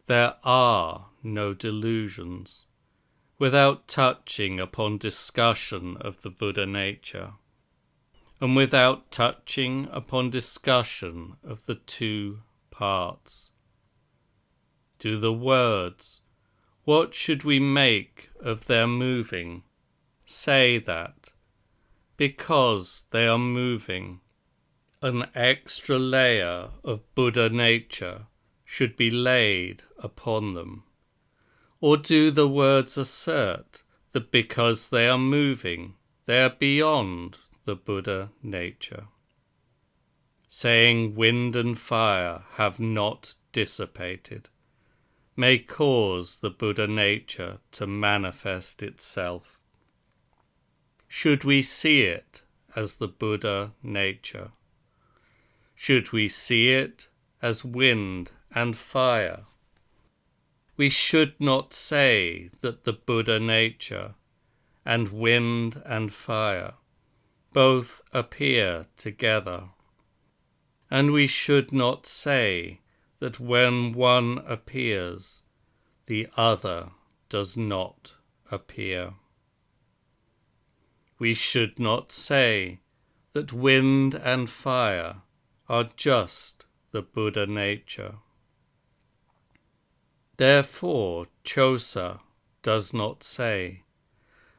there are no delusions, without touching upon discussion of the Buddha nature, and without touching upon discussion of the two parts. Do the words, what should we make of their moving, say that, because they are moving, an extra layer of Buddha nature should be laid upon them? Or do the words assert that because they are moving, they are beyond the Buddha nature? Saying wind and fire have not dissipated may cause the Buddha nature to manifest itself. Should we see it as the Buddha nature? Should we see it as wind and fire? We should not say that the Buddha nature and wind and fire both appear together, and we should not say that when one appears, the other does not appear. We should not say that wind and fire are just the Buddha nature. Therefore, Chosa does not say,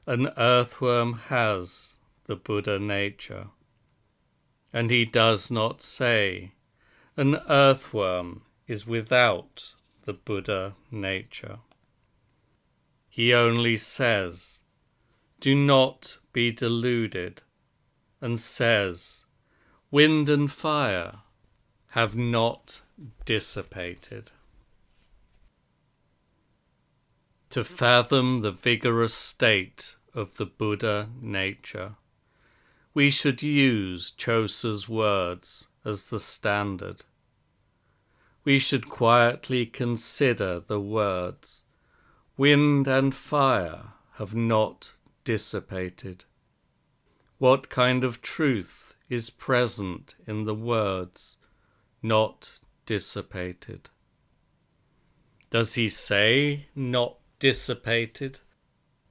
an earthworm has the Buddha nature. And he does not say, an earthworm is without the Buddha nature. He only says, do not be deluded, and says, wind and fire have not dissipated. To fathom the vigorous state of the Buddha nature, we should use Chosa's words as the standard. We should quietly consider the words, wind and fire have not dissipated. What kind of truth is present in the words, not dissipated? Does he say not dissipated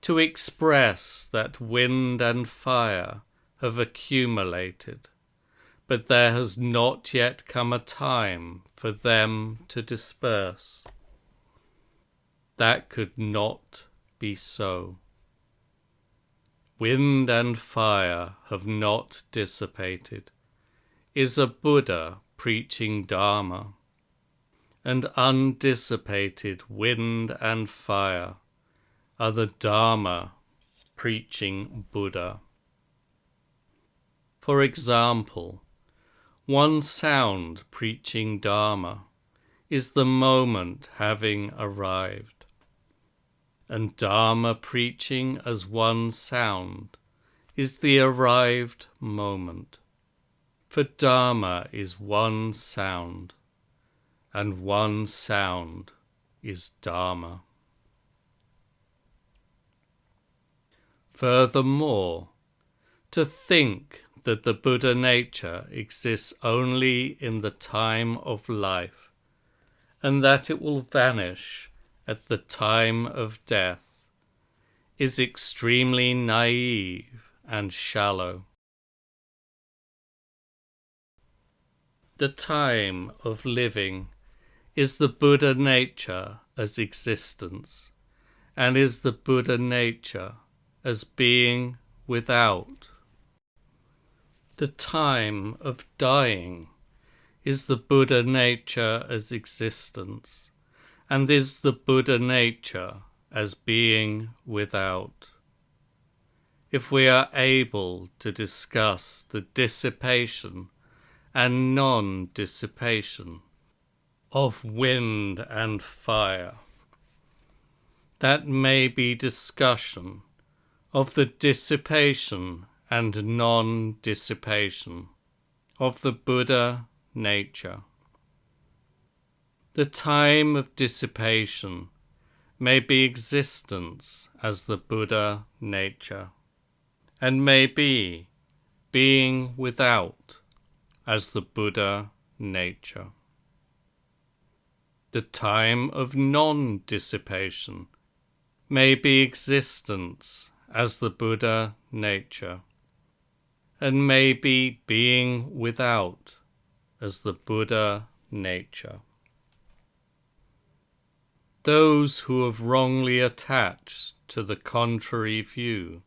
to express that wind and fire have accumulated, but there has not yet come a time for them to disperse? That could not be so. Wind and fire have not dissipated is a Buddha preaching Dharma, and undissipated wind and fire are the Dharma preaching Buddha. For example, one sound preaching Dharma is the moment having arrived, and Dharma preaching as one sound is the arrived moment. For Dharma is one sound, and one sound is Dharma. Furthermore, to think that the Buddha nature exists only in the time of life, and that it will vanish at the time of death, is extremely naive and shallow. The time of living is the Buddha nature as existence, and is the Buddha nature as being without. The time of dying is the Buddha nature as existence, and is the Buddha nature as being without. If we are able to discuss the dissipation and non-dissipation of wind and fire, that may be discussion of the dissipation and non-dissipation of the Buddha nature. The time of dissipation may be existence as the Buddha nature, and may be being without as the Buddha nature. The time of non-dissipation may be existence as the Buddha nature, and may be being without as the Buddha nature. Those who have wrongly attached to the contrary view,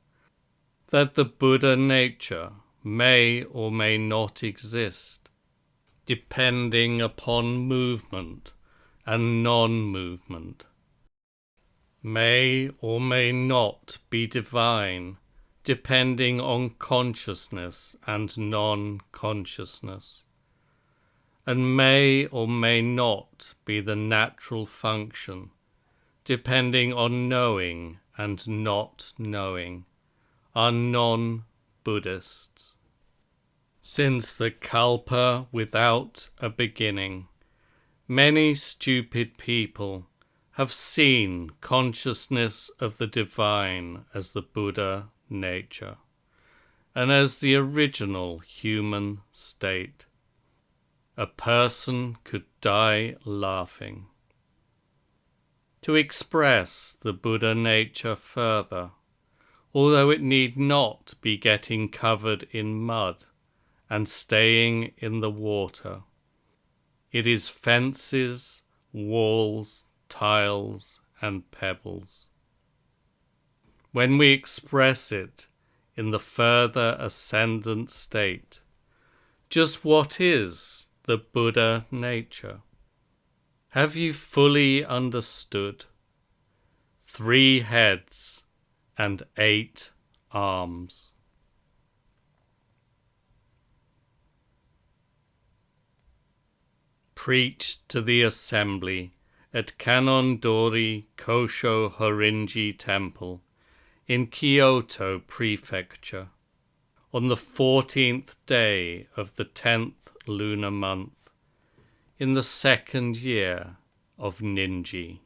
that the Buddha nature may or may not exist, depending upon movement and non-movement, may or may not be divine, depending on consciousness and non-consciousness, and may or may not be the natural function, depending on knowing and not knowing, are non-Buddhists. Since the kalpa without a beginning, many stupid people have seen consciousness of the divine as the Buddha nature, and as the original human state. A person could die laughing. To express the Buddha nature further, although it need not be getting covered in mud and staying in the water, it is fences, walls, tiles, and pebbles. When we express it in the further ascendant state, Just what is the Buddha nature? Have you fully understood? 3 heads and 8 arms. Preached to the assembly at Kannon-dori Kosho Horinji Temple in Kyoto Prefecture on the 14th day of the 10th lunar month in the 2nd year of Ninji.